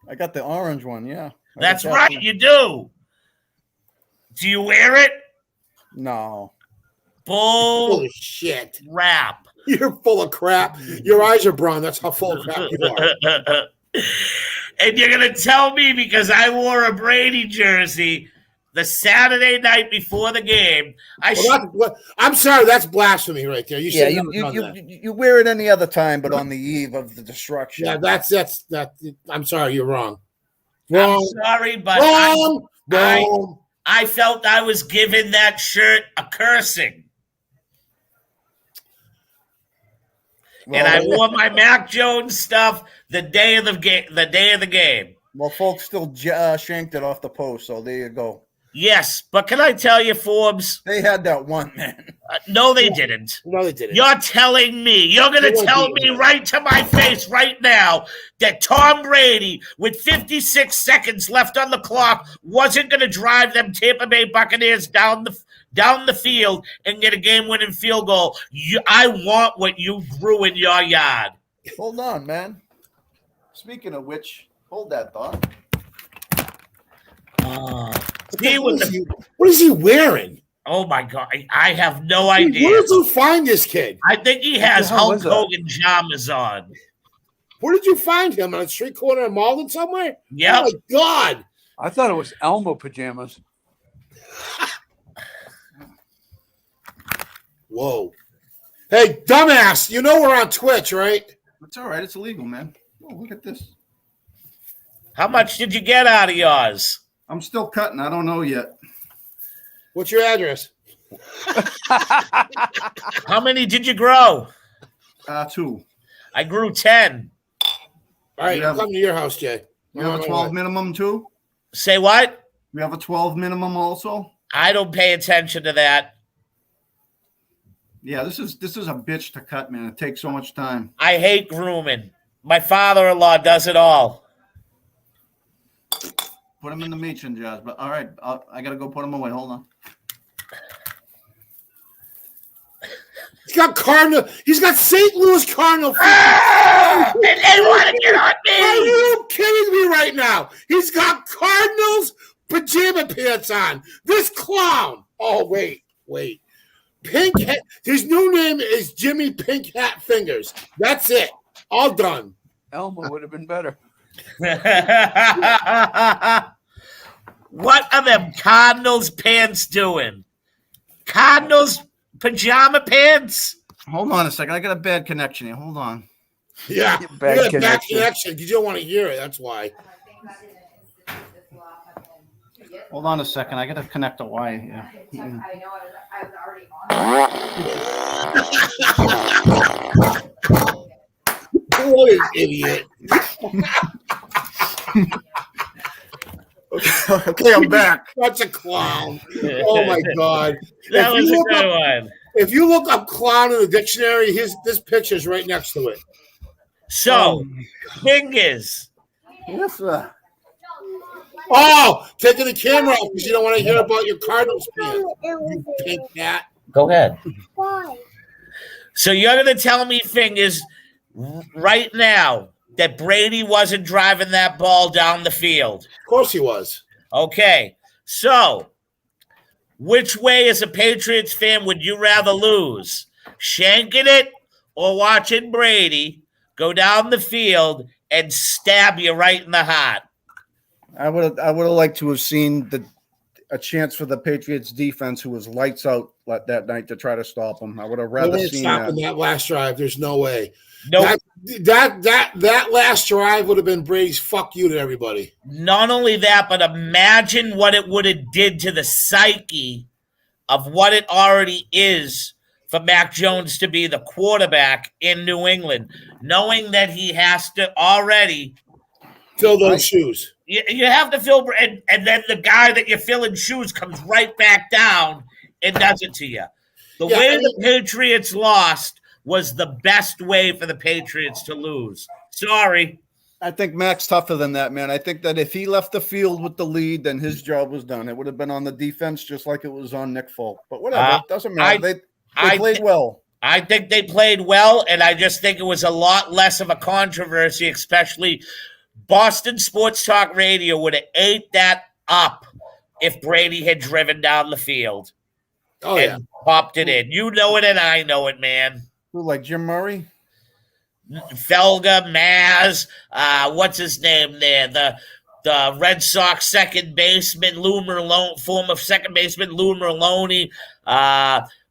I got the orange one, yeah. That's right, you do. Do you wear it? No. Bullshit. Crap. You're full of crap. Your eyes are brown. That's how full of crap you are. And you're going to tell me because I wore a Brady jersey the Saturday night before the game. I'm sorry, that's blasphemy right there. You wear it any other time, but on the eve of the destruction. Yeah, that's I'm sorry, you're wrong. I'm sorry, but I felt I was giving that shirt a cursing. Well, and I wore my Mac Jones stuff the day of the game. Well, folks still shanked it off the post, so there you go. Yes, but can I tell you, Forbes? They had that one, man. No, they didn't. No, they didn't. You're telling me, you're going to tell me right to my face right now that Tom Brady, with 56 seconds left on the clock, wasn't going to drive them Tampa Bay Buccaneers down the field and get a game-winning field goal. I want what you grew in your yard. Hold on, man. Speaking of which, hold that thought. What is he wearing? Oh my God. I have no Where idea. did you find this kid? I think he has the hell Hulk was that? Hogan pajamas on. Where did you find him? On a street corner in Malden somewhere? Yep. Oh my God. I thought it was Elmo pajamas. Whoa. Hey, dumbass, you know we're on Twitch, right? It's all right. It's illegal, man. Oh, look at this. How much did you get out of yours? I'm still cutting. I don't know yet. What's your address? How many did you grow? 2. I grew 10. All right, Yeah. I'm coming to your house, Jay. You have a 12 minimum too? Say what? You have a 12 minimum also? I don't pay attention to that. Yeah, this is a bitch to cut, man. It takes so much time. I hate grooming. My father-in-law does it all. Put them in the mason jars. But all right, I gotta go put them away. Hold on. He's got Cardinal. He's got St. Louis Cardinal. And they want to get on Are me. you kidding me right now? He's got Cardinals pajama pants on. This clown. Oh, wait. Pink hat. His new name is Jimmy Pink Hat Fingers. That's it. All done. Elmo would have been better. What are them Cardinals pants doing? Cardinals pajama pants? Hold on a second. I got a bad connection here. Hold on. Yeah. Bad You got a bad connection. connection because you don't want to hear it. That's why. Hold on a second. I gotta connect a wire here. I know I was already on. What an idiot. Okay, I'm back. Such a clown. Oh, my God. That was a look good up- one. If you look up clown in the dictionary, this picture's right next to it. So, fingers. Yes, sir. Oh, taking the camera off because you don't want to hear about your Cardinals fan. You pink cat. Go ahead. Why? So you're going to tell me, fingers, right now that Brady wasn't driving that ball down the field. Of course he was. Okay. So, which way, as a Patriots fan, would you rather lose? Shanking it or watching Brady go down the field and stab you right in the heart? I would have liked to have seen a chance for the Patriots defense, who was lights out that night, to try to stop them. I would have They rather weren't seen stopping that. that last drive. There's no way. No. That last drive would have been Brady's fuck you to everybody. Not only that, but imagine what it would have did to the psyche of what it already is for Mac Jones to be the quarterback in New England, knowing that he has to already Fill those shoes. you have to fill, and then the guy that you're filling shoes comes right back down and does it to you. The way the Patriots lost was the best way for the Patriots to lose. Sorry. I think Mac's tougher than that, man. I think that if he left the field with the lead, then his job was done. It would have been on the defense, just like it was on Nick Folk. But whatever, it doesn't matter. They played well. I think they played well, and I just think it was a lot less of a controversy, especially Boston Sports Talk Radio would have ate that up if Brady had driven down the field and popped it in. You know it, and I know it, man. Who, like Jim Murray? Felga, Maz, what's his name there? The Red Sox second baseman, Lou Merlone, former second baseman, Lou Merlone,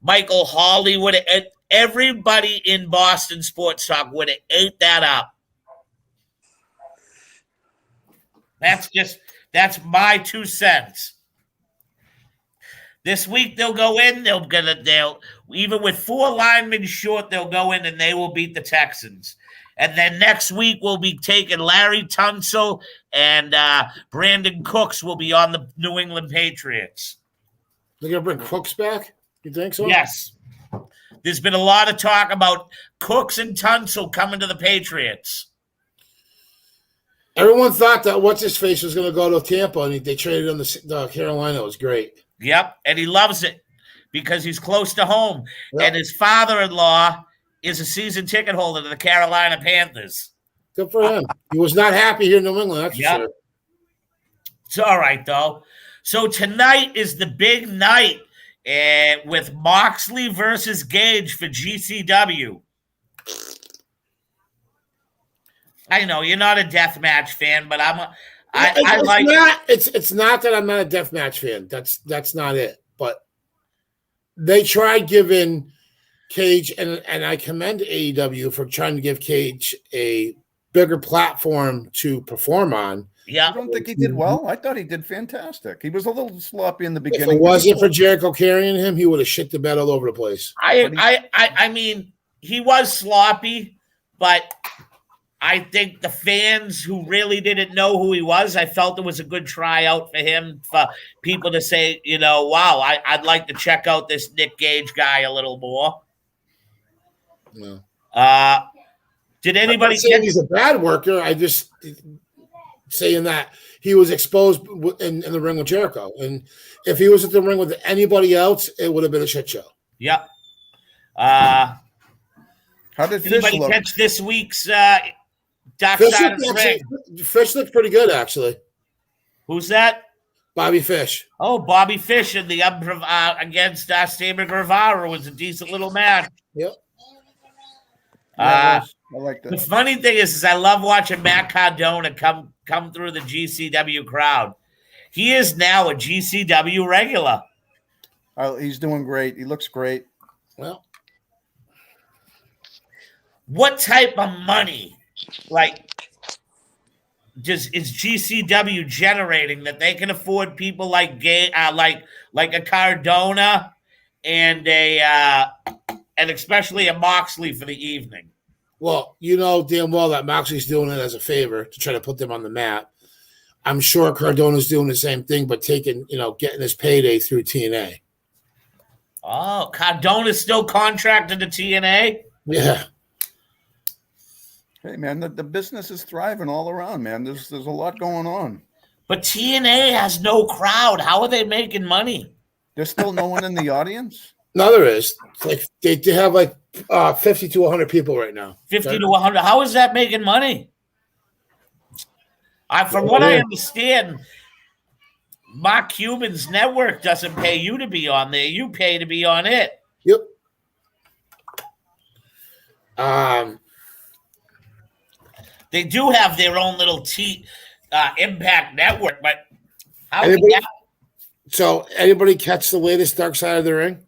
Michael Hawley would have, everybody in Boston Sports Talk would have ate that up. That's my 2 cents. This week they'll go in, they'll even with 4 linemen short, they'll go in and they will beat the Texans. And then next week we'll be taking Larry Tunsil and Brandon Cooks will be on the New England Patriots. They're gonna bring Cooks back? You think so? Yes. There's been a lot of talk about Cooks and Tunsil coming to the Patriots. Everyone thought that what's-his-face was going to go to Tampa, and they traded him to Carolina. It was great. Yep, and he loves it because he's close to home. Yep. And his father-in-law is a season ticket holder to the Carolina Panthers. Good for him. He was not happy here in New England, that's for sure. It's all right, though. So tonight is the big night. and with Moxley versus Gage for GCW. I know you're not a deathmatch fan, but It's not that I'm not a deathmatch fan. That's not it. But they tried giving Cage, and I commend AEW for trying to give Cage a bigger platform to perform on. Yeah. I don't think he did well. I thought he did fantastic. He was a little sloppy in the beginning. If it wasn't for Jericho carrying him, he would have shit the bed all over the place. I mean, he was sloppy, but I think the fans who really didn't know who he was, I felt it was a good tryout for him, for people to say, wow, I'd like to check out this Nick Gage guy a little more. No. Did anybody say he's a bad worker? I just saying that he was exposed in the ring with Jericho, and if he was at the ring with anybody else, it would have been a shit show. Yep. How did Fish anybody look? catch this week's Dark Side of the Ring? Fish looked pretty good, actually. Who's that? Bobby Fish. Oh, Bobby Fish in the against Sammy Guevara was a decent little match. Yep. I like that. The funny thing is I love watching Matt Cardona come through the GCW crowd. He is now a GCW regular. He's doing great. He looks great. Well, what type of money, is GCW generating that they can afford people like a Cardona and and especially a Moxley for the evening? Well, you know damn well that Moxley's doing it as a favor to try to put them on the map. I'm sure Cardona's doing the same thing, but getting his payday through TNA. Oh, Cardona's still contracted to TNA? Yeah. Hey, man, the business is thriving all around, man. There's a lot going on. But TNA has no crowd. How are they making money? There's still no one in the audience? No, there is. They have 50 to 100 people right now. 50 to 100. How is that making money? From what I understand, Mark Cuban's network doesn't pay you to be on there. You pay to be on it. Yep. They do have their own little Impact network, but anybody catch the latest Dark Side of the Ring?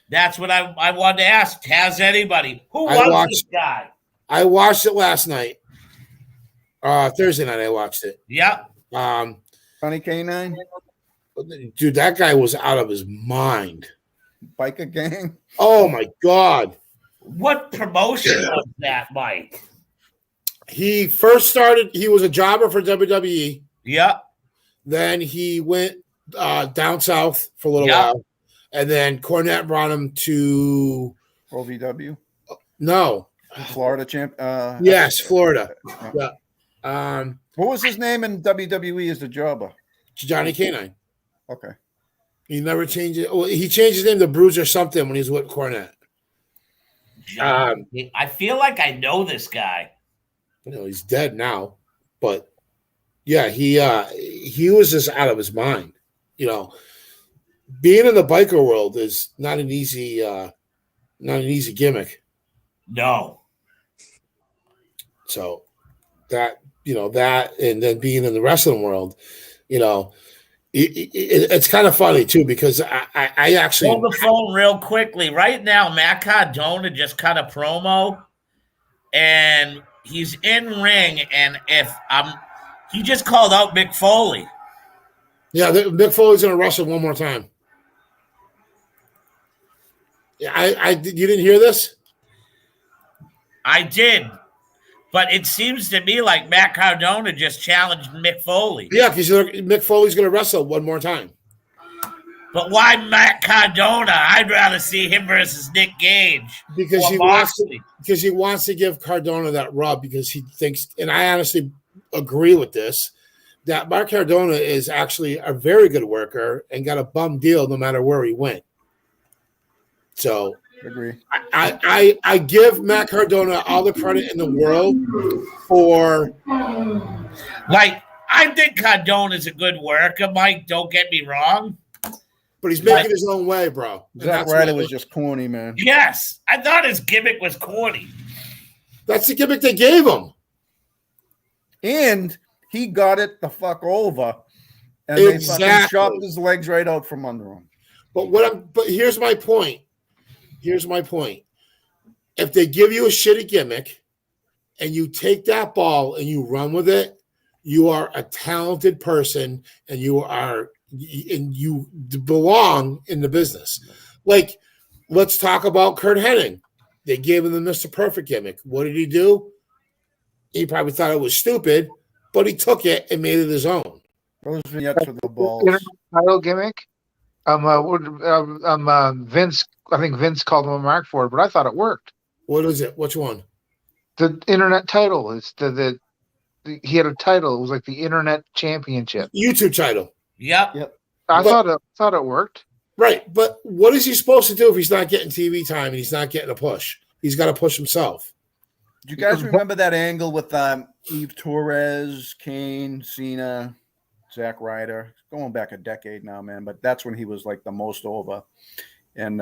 That's what I wanted to ask. Has anybody? Who was this guy? I watched it last night. Thursday night I watched it. Yeah. Funny K9? Dude, that guy was out of his mind. Biker Gang? Oh my God. What promotion was that, Mike? He first started, he was a jobber for WWE. Yeah. Then he went down south for a little while. And then Cornette brought him to OVW? No. Florida champ? Yes, Florida. Yeah. What was his name in WWE as the jobber? Johnny K9. Okay. He never changed it. Well, he changed his name to Bruiser something when he was with Cornette. I feel like I know this guy. He's dead now, but yeah, he was just out of his mind. Being in the biker world is not an easy gimmick. No. So that and then being in the wrestling world, it's kind of funny too, because I actually hold the phone real quickly right now. Matt Cardona just cut a promo, and he's in ring, and he just called out Mick Foley. Yeah, Mick Foley's gonna wrestle one more time. Yeah, you didn't hear this? I did. But it seems to me like Matt Cardona just challenged Mick Foley. Yeah, because Mick Foley's going to wrestle one more time. But why Matt Cardona? I'd rather see him versus Nick Gage. Because he wants to give Cardona that rub, because he thinks, and I honestly agree with this, that Mark Cardona is actually a very good worker and got a bum deal no matter where he went. So agree. I give Matt Cardona all the credit in the world for, I think Cardona's a good worker, Mike. Don't get me wrong. but but he's making his own way, bro. And Zack that's Ryder what- was just corny, man. Yes, I thought his gimmick was corny. That's the gimmick they gave him. And he got it the fuck over. And they fucking Exactly. chopped his legs right out from under him. But here's my point. Here's my point. If they give you a shitty gimmick and you take that ball and you run with it, you are a talented person and you belong in the business. Like, let's talk about Kurt Hennig. They gave him the Mr. Perfect gimmick. What did he do? He probably thought it was stupid, but he took it and made it his own. Those vignettes for the balls. Title gimmick. Vince. I think Vince called him a mark for it, but I thought it worked. What is it? Which one? The internet title. It's he had a title. It was like the Internet Championship. YouTube title. Yep. I thought it worked. Right, but what is he supposed to do if he's not getting TV time and he's not getting a push? He's got to push himself. Do you guys remember that angle with Eve Torres, Kane, Cena, Zack Ryder? It's going back a decade now, man, but that's when he was like the most over. And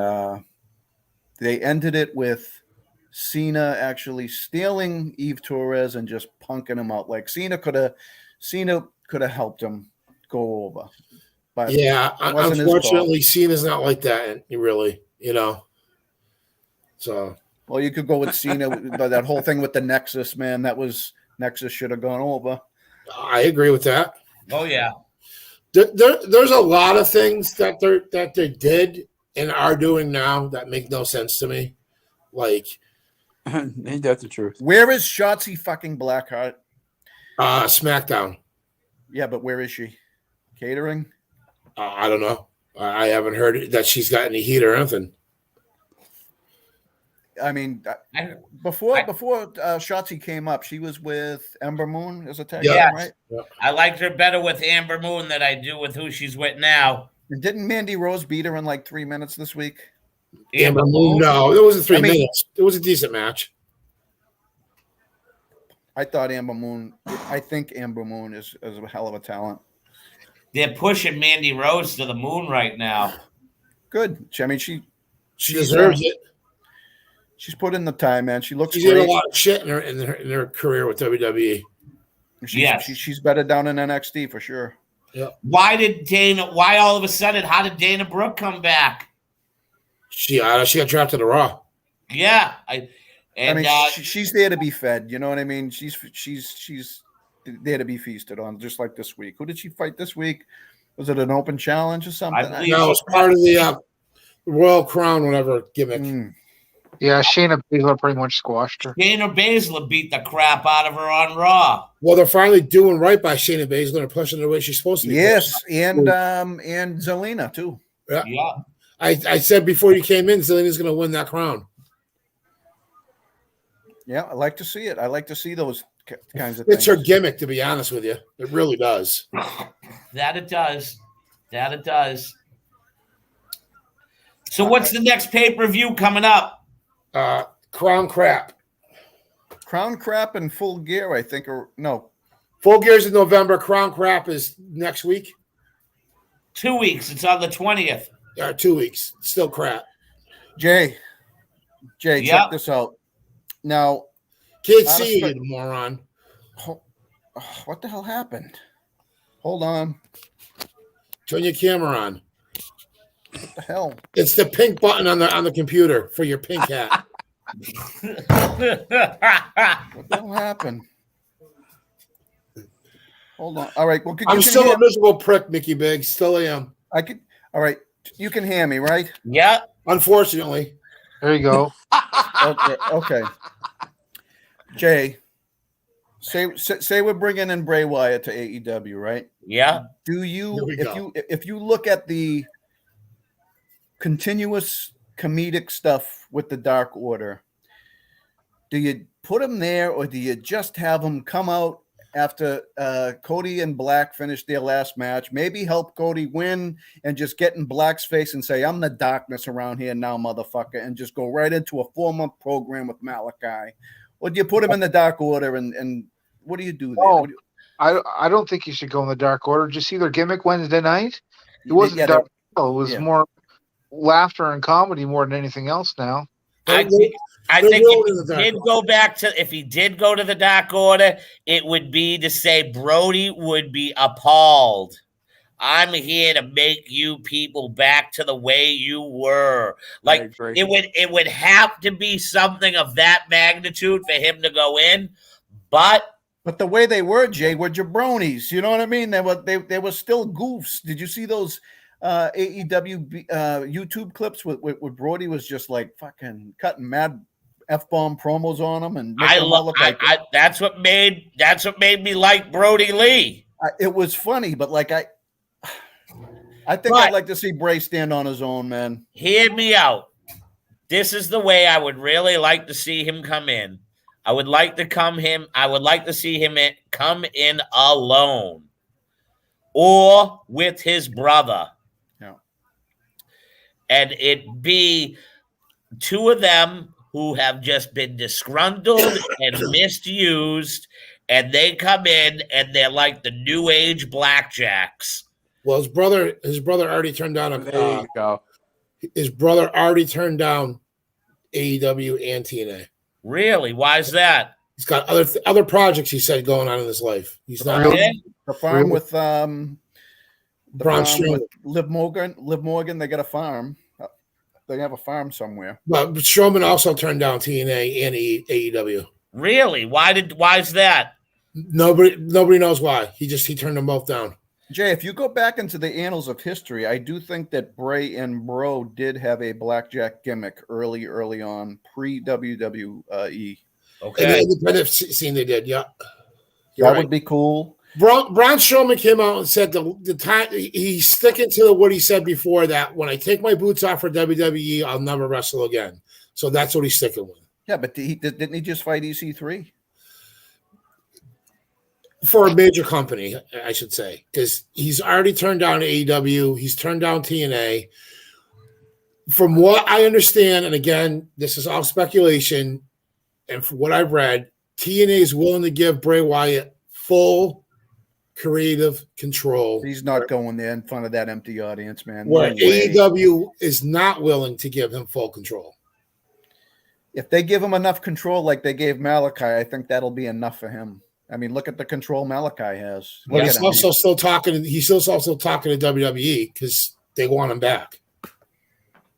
they ended it with Cena actually stealing Eve Torres and just punking him out. Like Cena could have helped him go over. But yeah, unfortunately, Cena's not like that. Really, So, well, you could go with Cena, but that whole thing with the Nexus, man, Nexus should have gone over. I agree with that. Oh yeah. There's a lot of things that they did and are doing now that make no sense to me. Like, Ain't that the truth? Where is Shotzi fucking Blackheart? SmackDown. Yeah, but where is she? Catering? I don't know. I haven't heard that she's got any heat or anything. I mean, before Shotzi came up, she was with Ember Moon as a tag team, right? Yeah. I liked her better with Amber Moon than I do with who she's with now. And didn't Mandy Rose beat her in like 3 minutes this week? Amber Moon? No, it wasn't 3 minutes. It was a decent match. I think Amber Moon is a hell of a talent. They're pushing Mandy Rose to the moon right now. Good. I mean, she deserves it. She's put in the time, man. She looks She's great. had a lot of shit in her career with WWE. She's better down in NXT for sure. Yeah. Why all of a sudden, how did Dana Brooke come back? She got drafted to Raw. Yeah. She's there to be fed. You know what I mean? She's there to be feasted on, just like this week. Who did she fight this week? Was it an open challenge or something? I believe No, it was part of the Royal Crown, whatever gimmick. Yeah, Shayna Baszler pretty much squashed her. Shayna Baszler beat the crap out of her on Raw. Well, they're finally doing right by Shayna Baszler and pushing her the way she's supposed to be. Yes, and Zelina too. Yeah. Yeah. I said before you came in, Zelina's going to win that crown. Yeah, I like to see it. I like to see those kinds of It's things. her gimmick, to be honest with you. It really does. That it does. So what's the next pay-per-view coming up? Crown Crap. Crown Crap and Full Gear, I think, or no. Full Gear's in November. Crown Crap is next week. 2 weeks. It's on the 20th. 2 weeks. Still crap. Jay, Yep. check this out. Now, Can't see you, moron. What the hell happened? Hold on. Turn your camera on. What the hell? It's the pink button on the computer for your pink hat. What the hell happened? Hold on. All right. Well, I'm still a miserable prick, Mickey Biggs. Still am. All right. You can hear me, right? Yeah. Unfortunately. There you go. Okay. Jay, say we're bringing in Bray Wyatt to AEW, right? Yeah. Do you, if you look at the continuous comedic stuff with the Dark Order, do you put him there, or do you just have him come out after Cody and Black finish their last match, maybe help Cody win and just get in Black's face and say, I'm the darkness around here now, motherfucker, and just go right into a 4-month program with Malachi? Or do you put him in the Dark Order, and what do you do there? Oh, I don't think you should go in the Dark Order. Did you see their gimmick Wednesday night? It wasn't dark. Oh, it was Yeah. more laughter and comedy more than anything else now. I They're- think they're going to if the he Dark did Order. go back to if he did go to the Dark Order, it would be to say Brody would be appalled. I'm here to make you people back to the way you were. I Like agree. it would have to be something of that magnitude for him to go in. But But the way they were, Jay, were jabronis. You know what I mean? They were still goofs. Did you see those AEW YouTube clips with Brody was just like fucking cutting mad F-bomb promos on them and making them all look like that's what made me like Brody Lee. it was funny, but like I think But- I'd like to see Bray stand on his own, man. Hear me out. This is the way I would really like to see him come in. I would like to see him come in alone or with his brother. Yeah. And it be two of them who have just been disgruntled and misused, and they come in and they're like the new age blackjacks. Well, his brother already turned down There you go. his brother already turned down AEW and TNA. Really? Why is that? He's got other projects he said going on in his life. He's not Okay. The farm with Braun with Strowman. Liv Morgan, they got a farm. They have a farm somewhere. But Strowman also turned down TNA and AEW. Really? Why is that? Nobody knows why. He turned them both down. Jay, if you go back into the annals of history, I do think that Bray and Bro did have a blackjack gimmick early on, pre-WWE. In the independent scene they did, yeah. You're That right. would be cool. Braun Strowman came out and said the time he's sticking to what he said before, that when I take my boots off for WWE, I'll never wrestle again. So that's what he's sticking with. Yeah, but didn't he just fight EC3? For a major company, I should say, because he's already turned down AEW, he's turned down TNA. From what I understand, and again, this is all speculation, and from what I've read, TNA is willing to give Bray Wyatt full creative control. He's not going there in front of that empty audience, man. Where No way. AEW is not willing to give him full control. If they give him enough control like they gave Malachi, I think that'll be enough for him. I mean, look at the control Malachi has. But Look he's at him. also still talking. He's also talking to WWE because they want him back.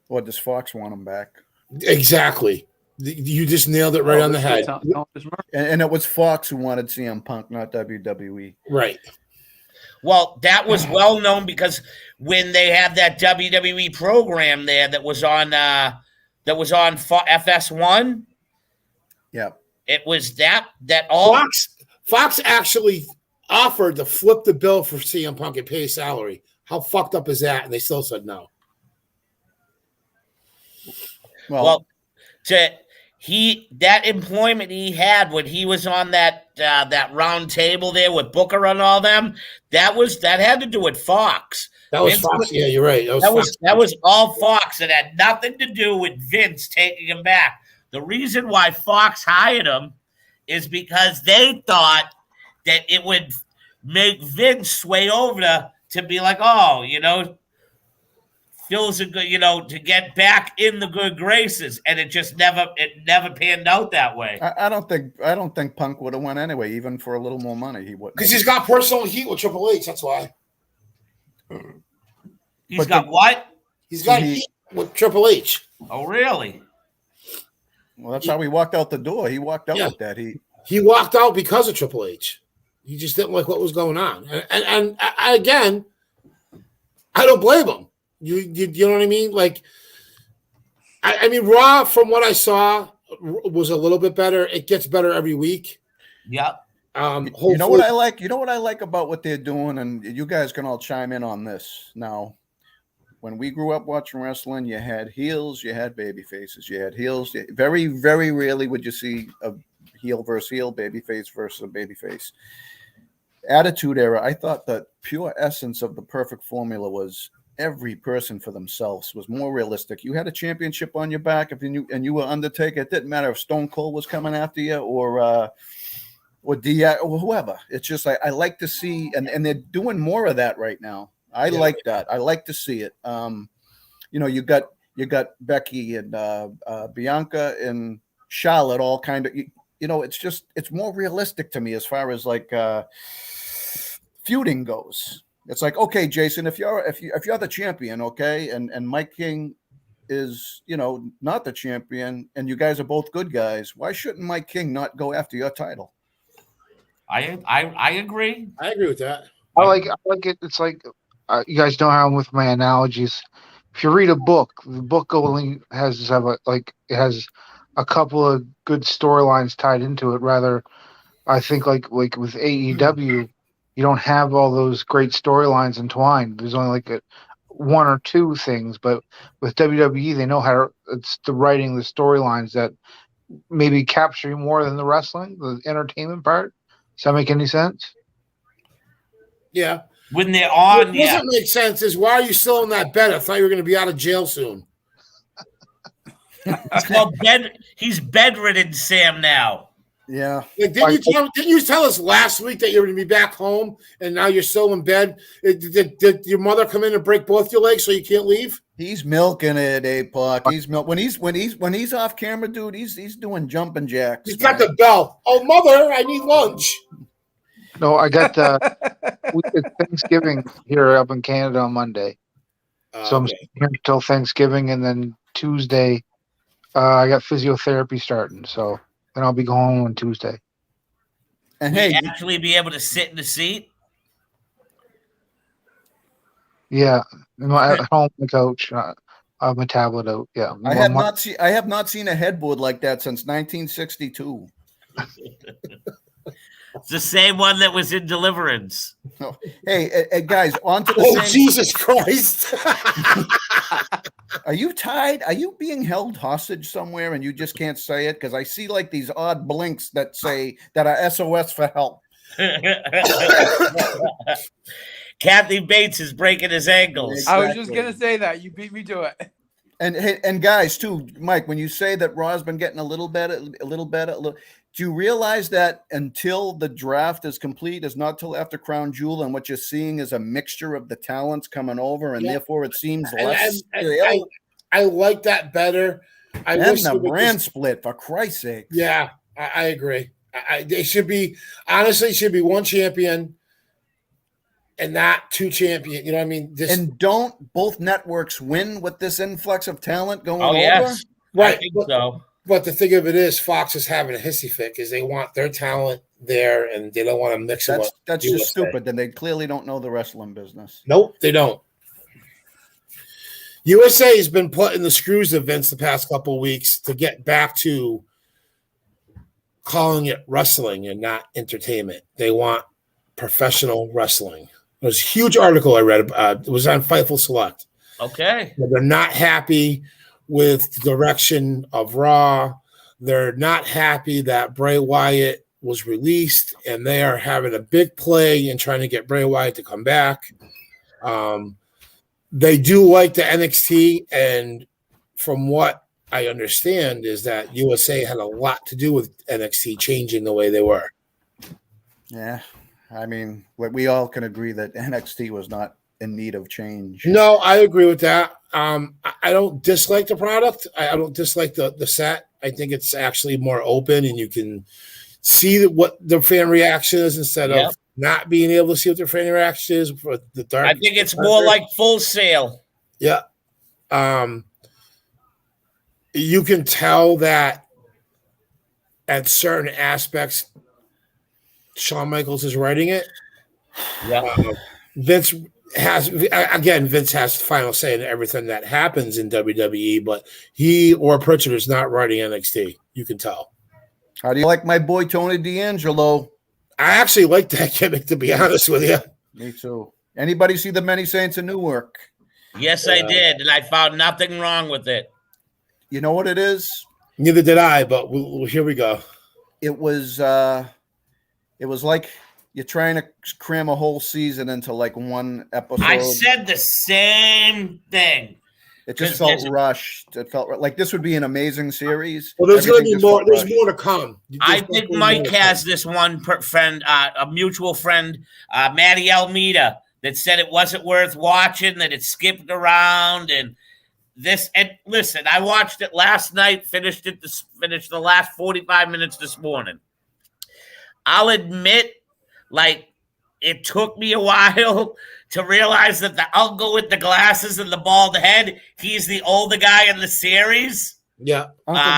Or does Fox want him back? Exactly. You just nailed it right on the head. And it was Fox who wanted CM Punk, not WWE. Right. Well, that was well known because when they had that WWE program there that was on FS1, Yeah. it was that all Fox actually offered to flip the bill for CM Punk and pay his salary. How fucked up is that? And they still said no. well that employment he had when he was on that round table there with Booker and all them, that had to do with Fox. That was Vince Fox. Yeah, you're right. That was all Fox. It had nothing to do with Vince taking him back. The reason why Fox hired him is because they thought that it would make Vince sway over to be like, oh, feels a good, to get back in the good graces, and it never panned out that way. I don't think Punk would have won anyway, even for a little more money. He wouldn't. Because he's got personal heat with Triple H. That's why. He's got what? He's got heat with Triple H. Oh, really? Well, that's how he walked out the door. He walked out with that heat. He walked out because of Triple H. He just didn't like what was going on. And again, I don't blame him. You know what I mean? Like, I mean, Raw, from what I saw, was a little bit better. It gets better every week. Yeah. You know what I like? You know what I like about what they're doing, and you guys can all chime in on this. Now, when we grew up watching wrestling, you had heels, you had baby faces, you had heels. Very, very rarely would you see a heel versus heel, baby face versus a baby face. Attitude Era, I thought the pure essence of the perfect formula was every person for themselves, was more realistic. You had a championship on your back you were Undertaker. It didn't matter if Stone Cold was coming after you or DX or whoever. It's just I like to see, and they're doing more of that right now. I like that. I like to see it. You got Becky and Bianca and Charlotte all kind of, it's more realistic to me as far as like feuding goes. It's like, okay, Jason, if you're the champion, okay, and Mike King is, not the champion, and you guys are both good guys, why shouldn't Mike King not go after your title? I agree. I agree with that. I like it. It's like you guys know how I'm with my analogies. If you read a book, the book only has it has a couple of good storylines tied into it. Rather, I think like with AEW, you don't have all those great storylines entwined. There's only like one or two things, but with WWE, they know how it's the writing, the storylines that maybe capture you more than the wrestling, the entertainment part. Does that make any sense? Yeah. When they're on, what doesn't make sense is, why are you still in that bed? I thought you were going to be out of jail soon. It's called he's bedridden, Sam, now. Yeah. Like, didn't you tell us last week that you were going to be back home, and now you're still in bed? Did your mother come in and break both your legs so you can't leave? He's milking it, Puck. He's when he's off camera, dude. He's doing jumping jacks. He's got the bell. Oh, mother, I need lunch. No, I got it's Thanksgiving here up in Canada on Monday, so I'm here until Thanksgiving, and then Tuesday, I got physiotherapy starting, so then I'll be going on Tuesday. And hey, actually be able to sit in the seat. Yeah, at home on the couch. I have my tablet out. Yeah, I have not seen a headboard like that since 1962. It's the same one that was in Deliverance. Oh. Hey, guys, on to the same. Jesus Christ. Are you tied? Are you being held hostage somewhere and you just can't say it? Because I see like these odd blinks that say that are SOS for help. Kathy Bates is breaking his ankles. Exactly. I was just going to say that. You beat me to it. And guys, too, Mike, when you say that Raw's been getting a little better, do you realize that until the draft is complete, is not till after Crown Jewel, and what you're seeing is a mixture of the talents coming over, and therefore it seems less. I like that better. And the brand split, for Christ's sake. Yeah, I agree. They should be, honestly, should be one champion and not two champions. You know what I mean? And don't both networks win with this influx of talent going over? Yes. Right. I think so. But the thing of it is, Fox is having a hissy fit because they want their talent there and they don't want to mix it up. That's just stupid. Then they clearly don't know the wrestling business. Nope, they don't. USA has been putting the screws to Vince the past couple of weeks to get back to calling it wrestling and not entertainment. They want professional wrestling. There's a huge article I read. It was on Fightful Select. Okay. They're not happy with the direction of Raw. They're not happy that Bray Wyatt was released, and they are having a big play in trying to get Bray Wyatt to come back. They do like the NXT, and from what I understand is that USA had a lot to do with NXT changing the way they were. Yeah. I mean, we all can agree that NXT was not in need of change. No, I agree with that. I don't dislike the product. I don't dislike the set. I think it's actually more open, and you can see what the fan reaction is instead of not being able to see what their fan reaction is for the dark. I think it's more like Full Sail. Yeah. You can tell that at certain aspects, Shawn Michaels is writing it. Yeah. Vince has final say in everything that happens in WWE, but he or Pritchard is not writing NXT. You can tell. How do you like my boy Tony D'Angelo? I actually like that gimmick, to be honest with you. Me too. Anybody see the Many Saints of Newark? Yes, I did, and I found nothing wrong with it. You know what it is? Neither did I, but here we go. It was like you're trying to cram a whole season into like one episode. I said the same thing. It just felt rushed. It felt like this would be an amazing series. Well, there's going to be more. There's more to come. I think Mike has this one friend, a mutual friend, Matty Almeida, that said it wasn't worth watching, that it skipped around and this. And listen, I watched it last night, finished the last 45 minutes this morning. I'll admit, like, it took me a while to realize that the uncle with the glasses and the bald head, he's the older guy in the series. Yeah.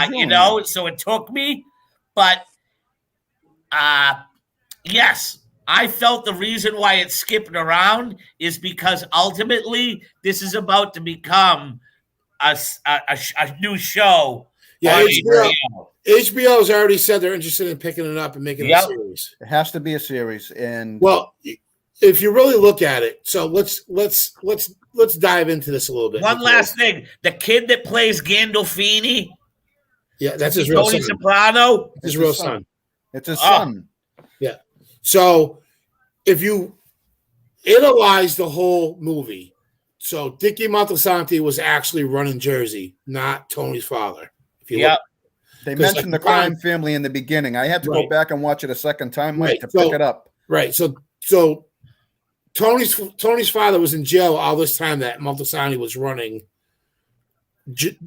You know, so it took me, but yes, I felt the reason why it's skipping around is because ultimately this is about to become a new show. Yeah, HBO. HBO has already said they're interested in picking it up and making it a series. It has to be a series, and well, if you really look at it, so let's dive into this a little bit. One last thing: the kid that plays Gandolfini, yeah, that's his real Tony son. Soprano. His real son. It's his son. Yeah. So if you analyze the whole movie, so Dickie Montalsanti was actually running Jersey, not Tony's father. If you look. They mentioned the crime family in the beginning. I had to go back and watch it a second time, Mike, to pick it up. Right. So Tony's father was in jail all this time that Montalsanti was running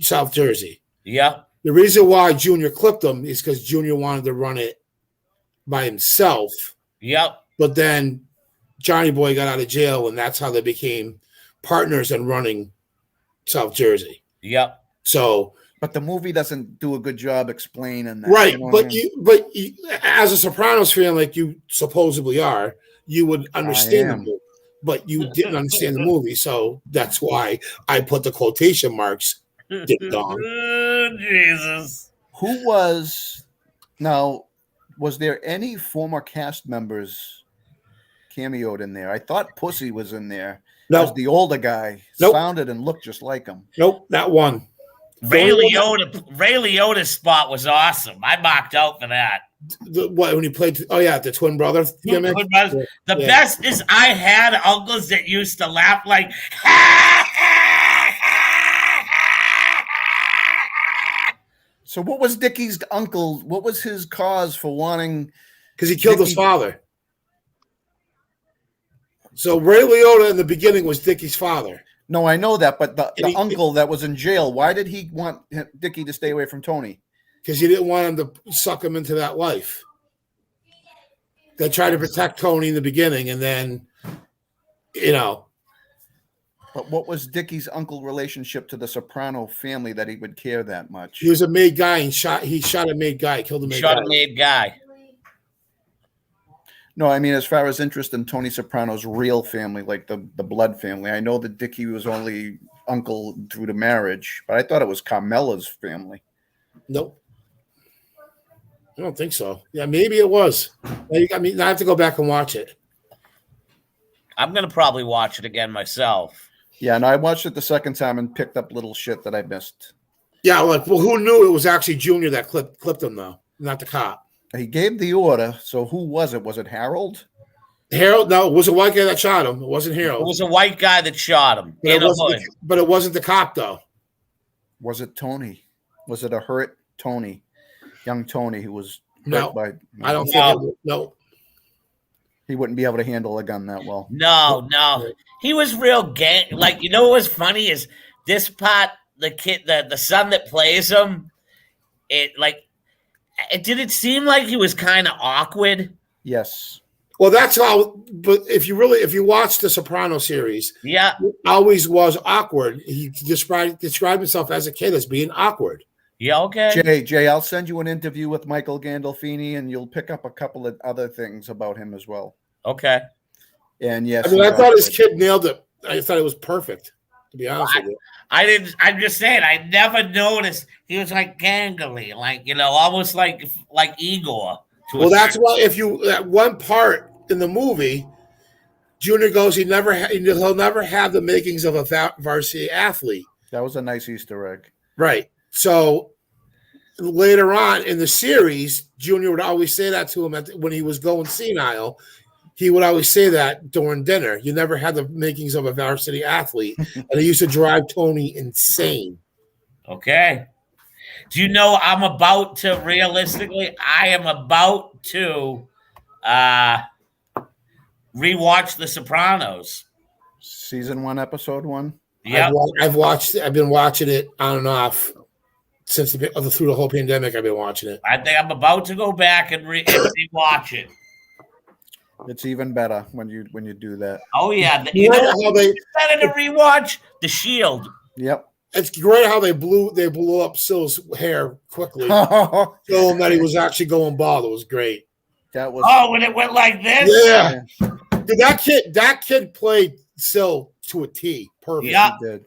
South Jersey. Yeah. The reason why Junior clipped him is because Junior wanted to run it by himself. Yep. But then Johnny Boy got out of jail, and that's how they became partners in running South Jersey. Yep. So, but the movie doesn't do a good job explaining that. Right. You know but you, as a Sopranos fan, like you supposedly are, you would understand the movie, but you didn't understand the movie. So that's why I put the quotation marks. Oh, Jesus. Who was there any former cast members cameoed in there? I thought Pussy was in there. No. As the older guy sounded and looked just like him. Nope, not one. Ray Liotta's spot was awesome. I marked out for that. When he played? Oh yeah, the twin brother. Twin brothers. The best is I had uncles that used to laugh like. So what was Dickie's uncle? What was his cause for wanting? Because he killed his father. So Ray Liotta in the beginning was Dickie's father. No, I know that, but the uncle that was in jail, why did he want Dickie to stay away from Tony? Because he didn't want him to suck him into that life. They tried to protect Tony in the beginning, and then, you know. But what was Dickie's uncle relationship to the Soprano family that he would care that much? He was a made guy and he shot a made guy, killed a made guy. Shot a made guy. No, I mean, as far as interest in Tony Soprano's real family, like the blood family, I know that Dickie was only uncle through the marriage, but I thought it was Carmela's family. Nope. I don't think so. Yeah, maybe it was. I mean, I have to go back and watch it. I'm going to probably watch it again myself. Yeah, and I watched it the second time and picked up little shit that I missed. Yeah, like, well, who knew it was actually Junior that clipped him, though, not the cop? He gave the order, so who was it? Was it Harold? Harold? No, it was a white guy that shot him. It wasn't Harold. It was a white guy that shot him. But it wasn't the cop, though. Was it Tony? Was it a hurt Tony? Young Tony who was hurt by... I don't think no. He wouldn't be able to handle a gun that well. No. He was real gang. Like, you know what was funny is this part, the kid, the son that plays him, did it seem like he was kind of awkward? Yes. Well, that's all. But if you watch the Soprano series, yeah, he always was awkward. He described himself as a kid as being awkward. Yeah, okay. Jay, I'll send you an interview with Michael Gandolfini, and you'll pick up a couple of other things about him as well. Okay. And yes, I mean, I thought his kid nailed it. I thought it was perfect, to be honest with you. I didn't. I'm just saying. I never noticed he was like gangly, like, you know, almost like Igor. Well, that's why at one part in the movie, Junior goes, he'll never have the makings of a varsity athlete. That was a nice Easter egg, right? So later on in the series, Junior would always say that to him when he was going senile. He would always say that during dinner. You never had the makings of a varsity athlete. And it used to drive Tony insane. Okay. Do you know I am about to rewatch The Sopranos. Season 1, episode 1. Yeah, I've been watching it on and off since through the whole pandemic. I've been watching it. I think I'm about to go back and rewatch it. It's even better when you do that. Oh yeah, You know how they better to rewatch The Shield. Yep. It's great how they blew up Sill's hair quickly. Showing that he was actually going bald. It was great. That was when it went like this. Yeah. Dude, that kid played Sill to a T. Perfect. Yeah. He did.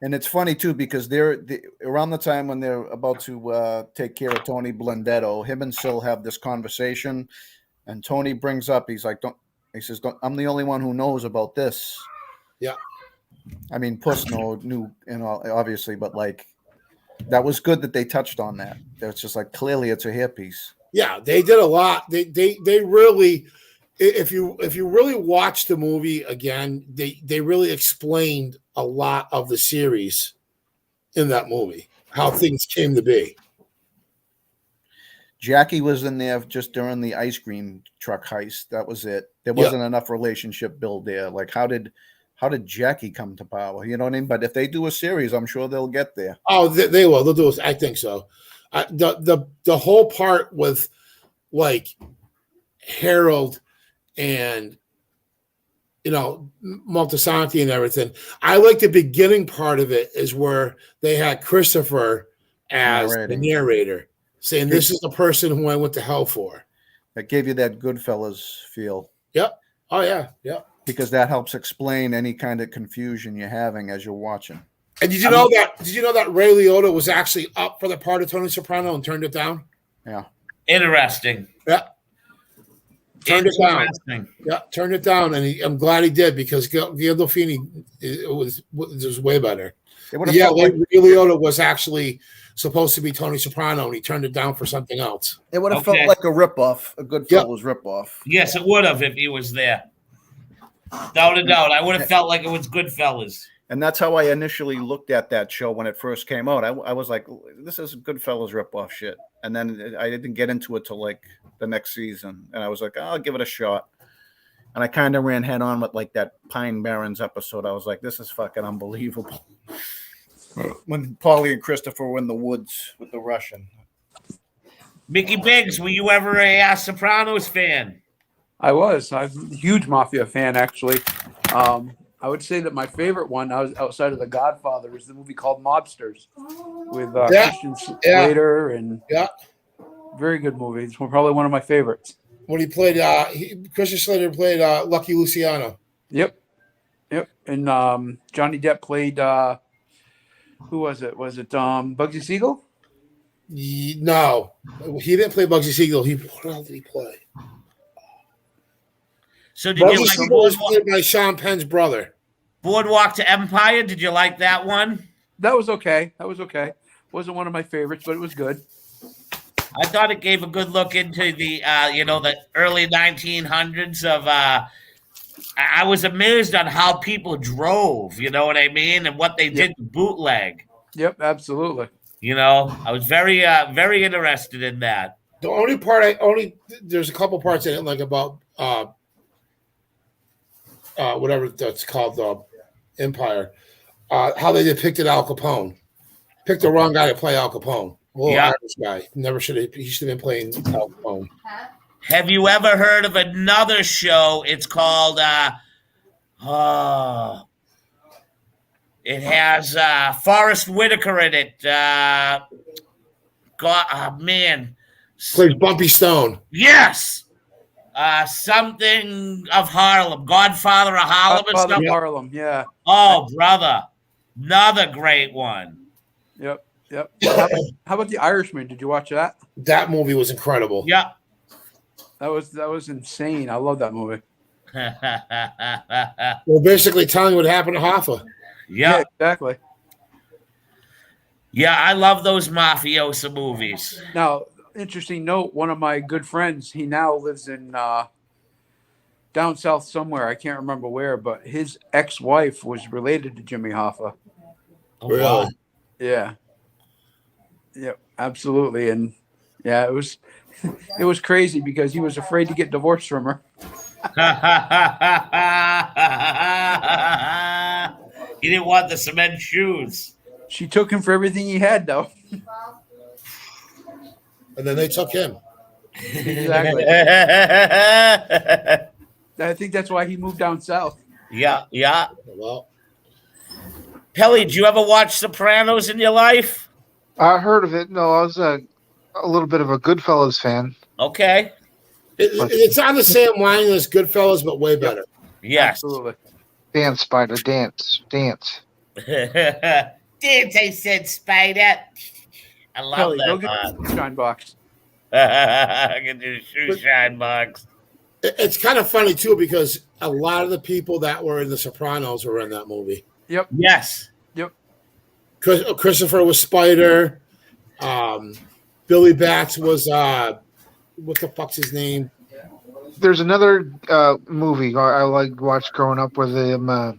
And it's funny too because they're around the time when they're about to take care of Tony Blundetto, him and Sill have this conversation, and Tony brings up, he's like, I'm the only one who knows about this. Yeah. I mean, Puss knew, obviously, but like, that was good that they touched on that. It's just like, clearly it's a hairpiece. Yeah, they did a lot. They really, if you really watch the movie again, they really explained a lot of the series in that movie, how things came to be. Jackie was in there just during the ice cream truck heist. That was it. There wasn't enough relationship build there. Like, how did Jackie come to power? You know what I mean? But if they do a series, I'm sure they'll get there. Oh, they will. They'll do it. I think so. The whole part with like Harold and Montesanti and everything. I like the beginning part of it is where they had Christopher as the narrator, saying this is the person who I went to hell for. That gave you that Goodfellas feel. Yep. Oh yeah. Yep. Because that helps explain any kind of confusion you're having as you're watching. And did you know that Ray Liotta was actually up for the part of Tony Soprano and turned it down? Yeah. Interesting. Yeah. Turned it down. Yeah, turned it down, and I'm glad he did because Gandolfini was way better. Yeah, Ray Liotta was actually supposed to be Tony Soprano, and he turned it down for something else. It would have felt like a ripoff, a Goodfellas ripoff. Yes, it would have if he was there. Without a doubt, I would have felt like it was Goodfellas. And that's how I initially looked at that show when it first came out. I was like, this is Goodfellas ripoff shit. And then I didn't get into it till like the next season. And I was like, I'll give it a shot. And I kind of ran head on with like that Pine Barrens episode. I was like, this is fucking unbelievable. When Paulie and Christopher were in the woods with the Russian. Mickey Biggs, were you ever a Sopranos fan? I was. I'm a huge Mafia fan, actually. I would say that my favorite one, I was outside of The Godfather, was the movie called Mobsters with Christian Slater and very good movie. It's probably one of my favorites. When he played, Christian Slater played Lucky Luciano. Yep. And Johnny Depp played. Who was it? Was it Bugsy Siegel? No, he didn't play Bugsy Siegel. What else did he play? So did you like was played by Sean Penn's brother? Boardwalk to Empire? Did you like that one? That was okay. Wasn't one of my favorites, but it was good. I thought it gave a good look into the the early 1900s of. I was amazed on how people drove. You know what I mean, and what they did to bootleg. Yep, absolutely. I was very very interested in that. The only part there's a couple parts I didn't like about whatever that's called, the Empire, how they depicted Al Capone. Picked the wrong guy to play Al Capone. Irish guy. He should have been playing Al Capone. Have you ever heard of another show? It's called it has Forrest Whitaker in it. Plays Bumpy Stone. Yes. Something of Harlem, Godfather of Harlem, and stuff. Harlem, yeah. Oh, brother, another great one. Yep. How about The Irishman? Did you watch that? That movie was incredible. Yeah, that was insane. I love that movie. Well, basically telling what happened to Hoffa. Yeah, exactly. Yeah, I love those mafioso movies. Now, interesting note, one of my good friends, he now lives in down south somewhere. I can't remember where, but his ex-wife was related to Jimmy Hoffa. Oh, really? Yeah. Yeah, absolutely. And yeah, it was crazy because he was afraid to get divorced from her. He didn't want the cement shoes. She took him for everything he had, though. And then they took him. Exactly. I think that's why he moved down south. Yeah. Well, Pelly, did you ever watch Sopranos in your life? I heard of it. No, I was a little bit of a Goodfellas fan. Okay. it's on the same line as Goodfellas, but way better. Yes. Absolutely. Dance, Spider, dance. Dance, I said, Spider. I love Kelly, go that. get the shine box. I can do shoe shine box. It's kind of funny too because a lot of the people that were in The Sopranos were in that movie. Yep. Yes. Yep. Christopher was Spider. Billy Batts was what the fuck's his name? There's another movie I watched growing up where the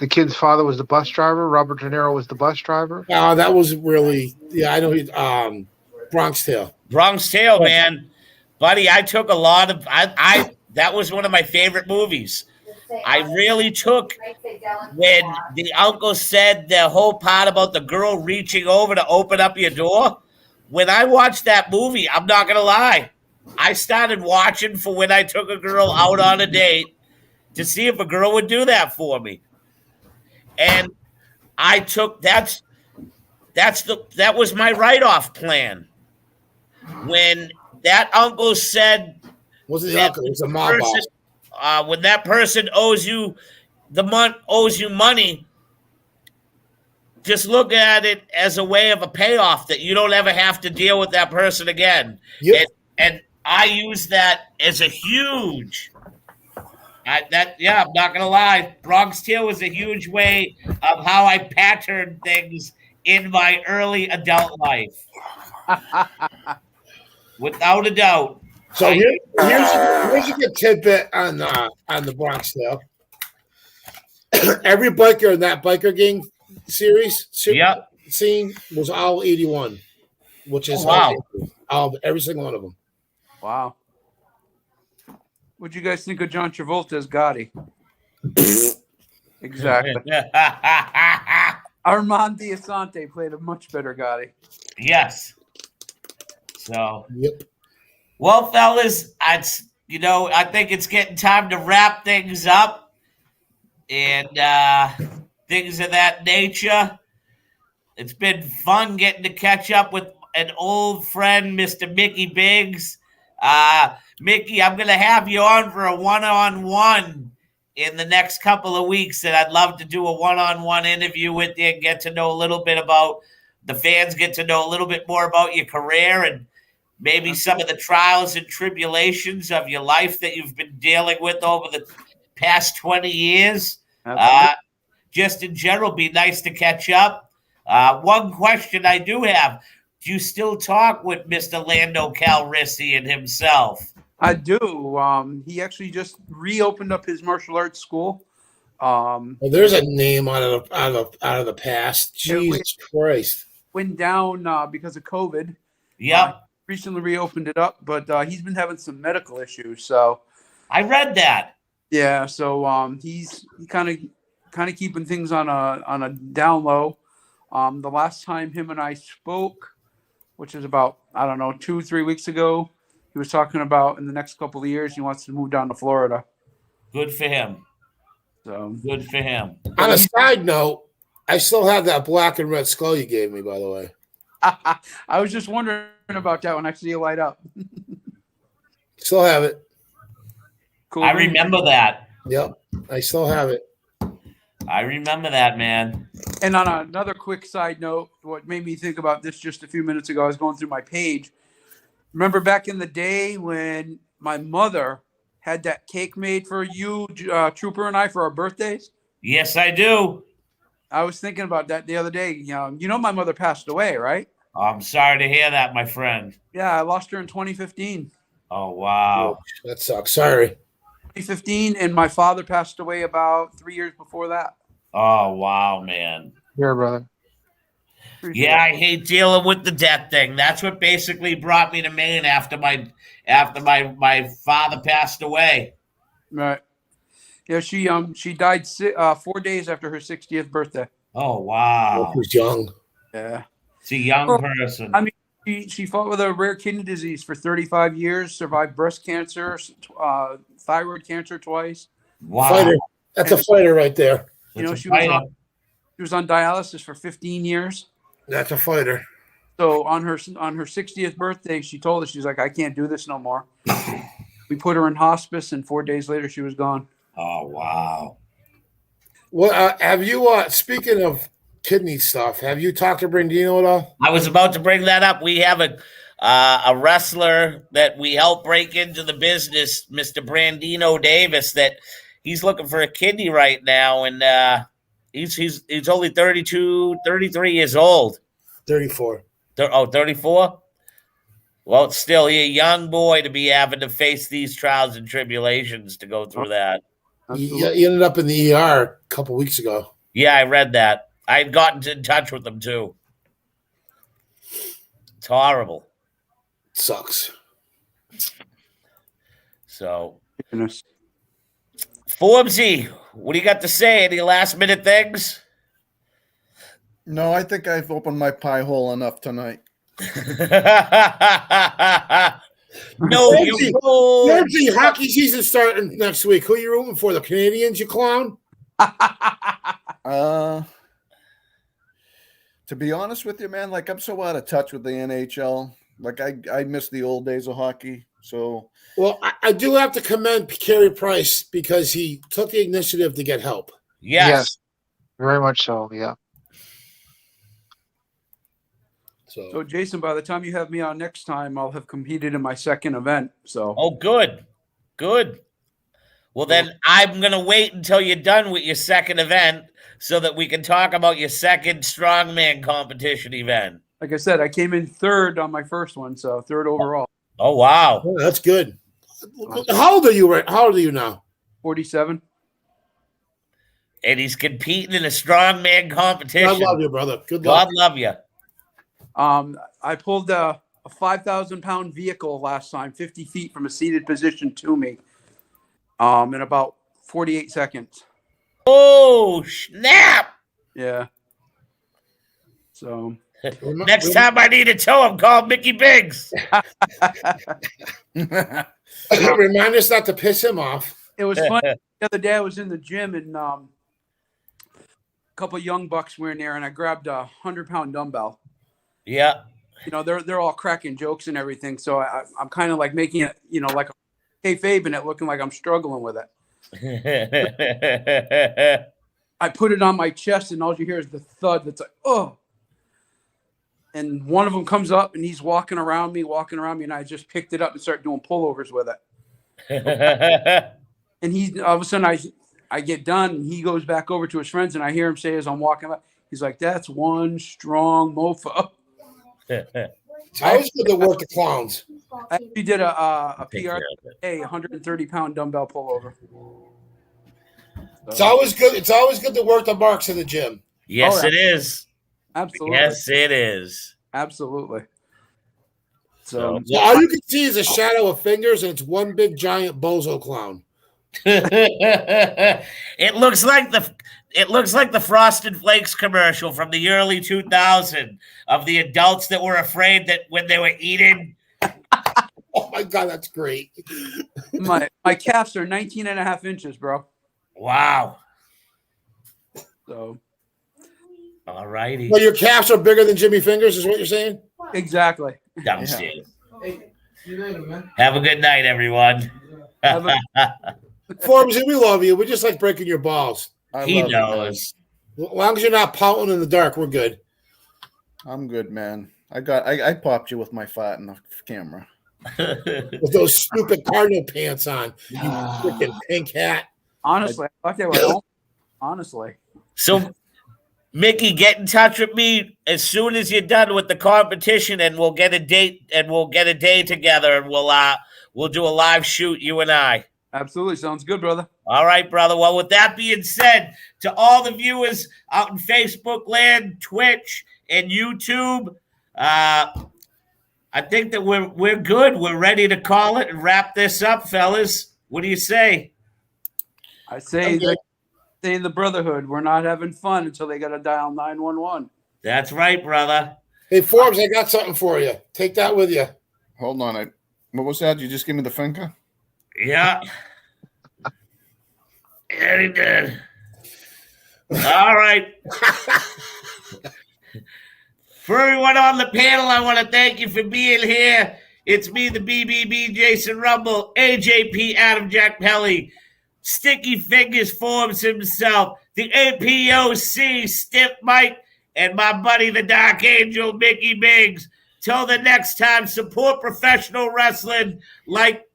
kid's father was the bus driver. Robert De Niro was the bus driver. That was really I know he Bronx Tale. Bronx Tale, man. Buddy, I took a lot of I that was one of my favorite movies. I really took when the uncle said the whole part about the girl reaching over to open up your door. When I watched that movie, I'm not gonna lie, I started watching for when I took a girl out on a date to see if a girl would do that for me. And I took that was my write-off plan. When that uncle said, wasn't the uncle? It was a mob boss. When that person owes you money, just look at it as a way of a payoff that you don't ever have to deal with that person again. Yep. And I use that as a huge. I'm not gonna lie. Bronx Tale was a huge way of how I patterned things in my early adult life. Without a doubt. So here's a good tidbit on the Bronx Tale. Every biker in that biker gang series scene was all 81, which is every single one of them. Wow. What'd you guys think of John Travolta as Gotti? Exactly. Armand D'Asante played a much better Gotti. Yes. So. Yep. Well, fellas, I think it's getting time to wrap things up and things of that nature. It's been fun getting to catch up with an old friend, Mr. Mickey Biggs. Mickey, I'm going to have you on for a one-on-one in the next couple of weeks, and I'd love to do a one-on-one interview with you and get to know a little bit about the fans, get to know a little bit more about your career and maybe some of the trials and tribulations of your life that you've been dealing with over the past 20 years. Just in general, be nice to catch up. One question I do have, do you still talk with Mr. Lando Calrissian himself? I do. He actually just reopened up his martial arts school. Well, there's a name out of the past. Jesus Christ. Went down because of COVID. Yep. Recently reopened it up, but he's been having some medical issues. So I read that. Yeah, so he's kind of keeping things on a down low. The last time him and I spoke, which is about 2-3 weeks ago, he was talking about in the next couple of years he wants to move down to Florida. Good for him. So good for him. On a side note, I still have that black and red skull you gave me, by the way. I was just wondering about that when I see you light up. Still have it. Cool. I remember that. Yep, I still have it. I remember that, man. And on another quick side note, what made me think about this just a few minutes ago, I was going through my page. Remember back in the day when my mother had that cake made for you, Trooper, and I for our birthdays? Yes, I do. I was thinking about that the other day. You know my mother passed away, right? I'm sorry to hear that, my friend. Yeah, I lost her in 2015. Oh, wow. That sucks. Sorry. 2015, and my father passed away about 3 years before that. Oh, wow, man. Yeah, brother. Yeah, I hate dealing with the death thing. That's what basically brought me to Maine after my father passed away. Right. Yeah, she died 4 days after her 60th birthday. Oh wow, She's young. Yeah. it's a young Well, person. I mean, she fought with a rare kidney disease for 35 years, survived breast cancer, thyroid cancer twice. Wow, Fighter. That's a fighter right there. You know, That's a she was fighter. she was on dialysis for 15 years. That's a fighter. So on her 60th birthday, she told us, she's like, I can't do this no more. We put her in hospice, and 4 days later, she was gone. Oh wow. Well, have you? Speaking of kidney stuff, have you talked to Brandino at all? I was about to bring that up. We have a wrestler that we helped break into the business, Mr. Brandino Davis, that he's looking for a kidney right now, and he's only 32, 33 years old. 34. 34? Well, it's still a young boy to be having to face these trials and tribulations to go through that. He ended up in the ER a couple weeks ago. Yeah, I read that. I had gotten in touch with them too. It's horrible. Sucks. So, Goodness. Forbesy, what do you got to say? Any last minute things? No, I think I've opened my pie hole enough tonight. No, you fool. Forbesy, hockey season starting next week. Who are you rooting for? The Canadians, you clown? To be honest with you, man, like I'm so out of touch with the NHL. Like I miss the old days of hockey. So Well, I do have to commend Carey Price because he took the initiative to get help. Yes. Very much so. Yeah. So, Jason, by the time you have me on next time, I'll have competed in my second event. So, Oh, good. Good. Well, then I'm going to wait until you're done with your second event so that we can talk about your second strongman competition event. like I said, I came in third on my first one, so third overall. Oh, wow. Oh, that's good. How old are you? How old are you now? 47. And he's competing in a strongman competition. God love you, brother. Good luck. God love you. I pulled a 5,000-pound vehicle last time, 50 feet from a seated position to me, in about 48 seconds. Oh, snap. Yeah. So Next time I need a tow, I'm calling Mickey Biggs. Remind us not to piss him off. it was fun. The other day I was in the gym and a couple of young bucks were in there, and I grabbed a 100-pound dumbbell. Yeah. You know, they're all cracking jokes and everything. So I'm kind of like making it, you know, like a kayfabe and it looking like I'm struggling with it. I put it on my chest and all you hear is the thud. That's like, oh. And one of them comes up and he's walking around me, and I just picked it up and started doing pullovers with it. And he, all of a sudden I get done and he goes back over to his friends and I hear him say as I'm walking up, he's like, that's one strong mofo. It's always good to work the clowns. I actually did a PR, a 130-pound dumbbell pullover. It's always good. It's always good to work the marks in the gym. Yes, it is. Absolutely. Yes, it is. Absolutely. So All you can see is a shadow of fingers, and it's one big giant bozo clown. It looks like the Frosted Flakes commercial from the early 2000s of the adults that were afraid that when they were eating. Oh my God, that's great. my calves are 19 and a half inches, bro. Wow. So All righty. Well, your calves are bigger than Jimmy Fingers, is what you're saying? exactly. Downstairs. Have a good night, everyone. Forbes, we love you. We just like breaking your balls. He knows. As long as you're not pouting in the dark, we're good. I'm good, man. I popped you with my fart in the camera. With those stupid cardinal pants on, you freaking pink hat. Honestly, I thought they were. Honestly. So, Mickey, get in touch with me as soon as you're done with the competition, and we'll get a date and we'll get a day together, and we'll do a live shoot, you and I. Absolutely. Sounds good, brother. All right, brother. Well, with that being said, to all the viewers out in Facebook land, Twitch, and YouTube, I think that we're good. We're ready to call it and wrap this up, fellas. What do you say? I say in the Brotherhood, we're not having fun until they got to dial 911. That's right, brother. Hey, Forbes, I got something for you. Take that with you. Hold on. What was that? You just give me the finger? Yeah. Yeah, he did. All right. For everyone on the panel, I want to thank you for being here. It's me, the BBB, Jason Rumble, AJP, Adam Jack Pelly, Sticky Fingers Forbes himself, the APOC, Stiff Mike, and my buddy, the Dark Angel, Mickey Biggs. Till the next time, support professional wrestling like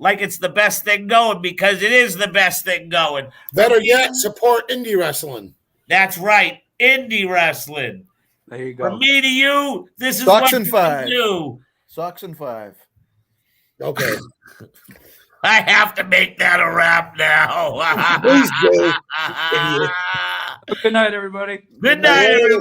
it's the best thing going, because it is the best thing going. Better yet, support indie wrestling. That's right, indie wrestling. There you go. From me to you, this is Socks what and you five. can do. Socks and 5. Okay. I have to make that a wrap now. Please do, idiot. Good night, everybody. Good night, everybody.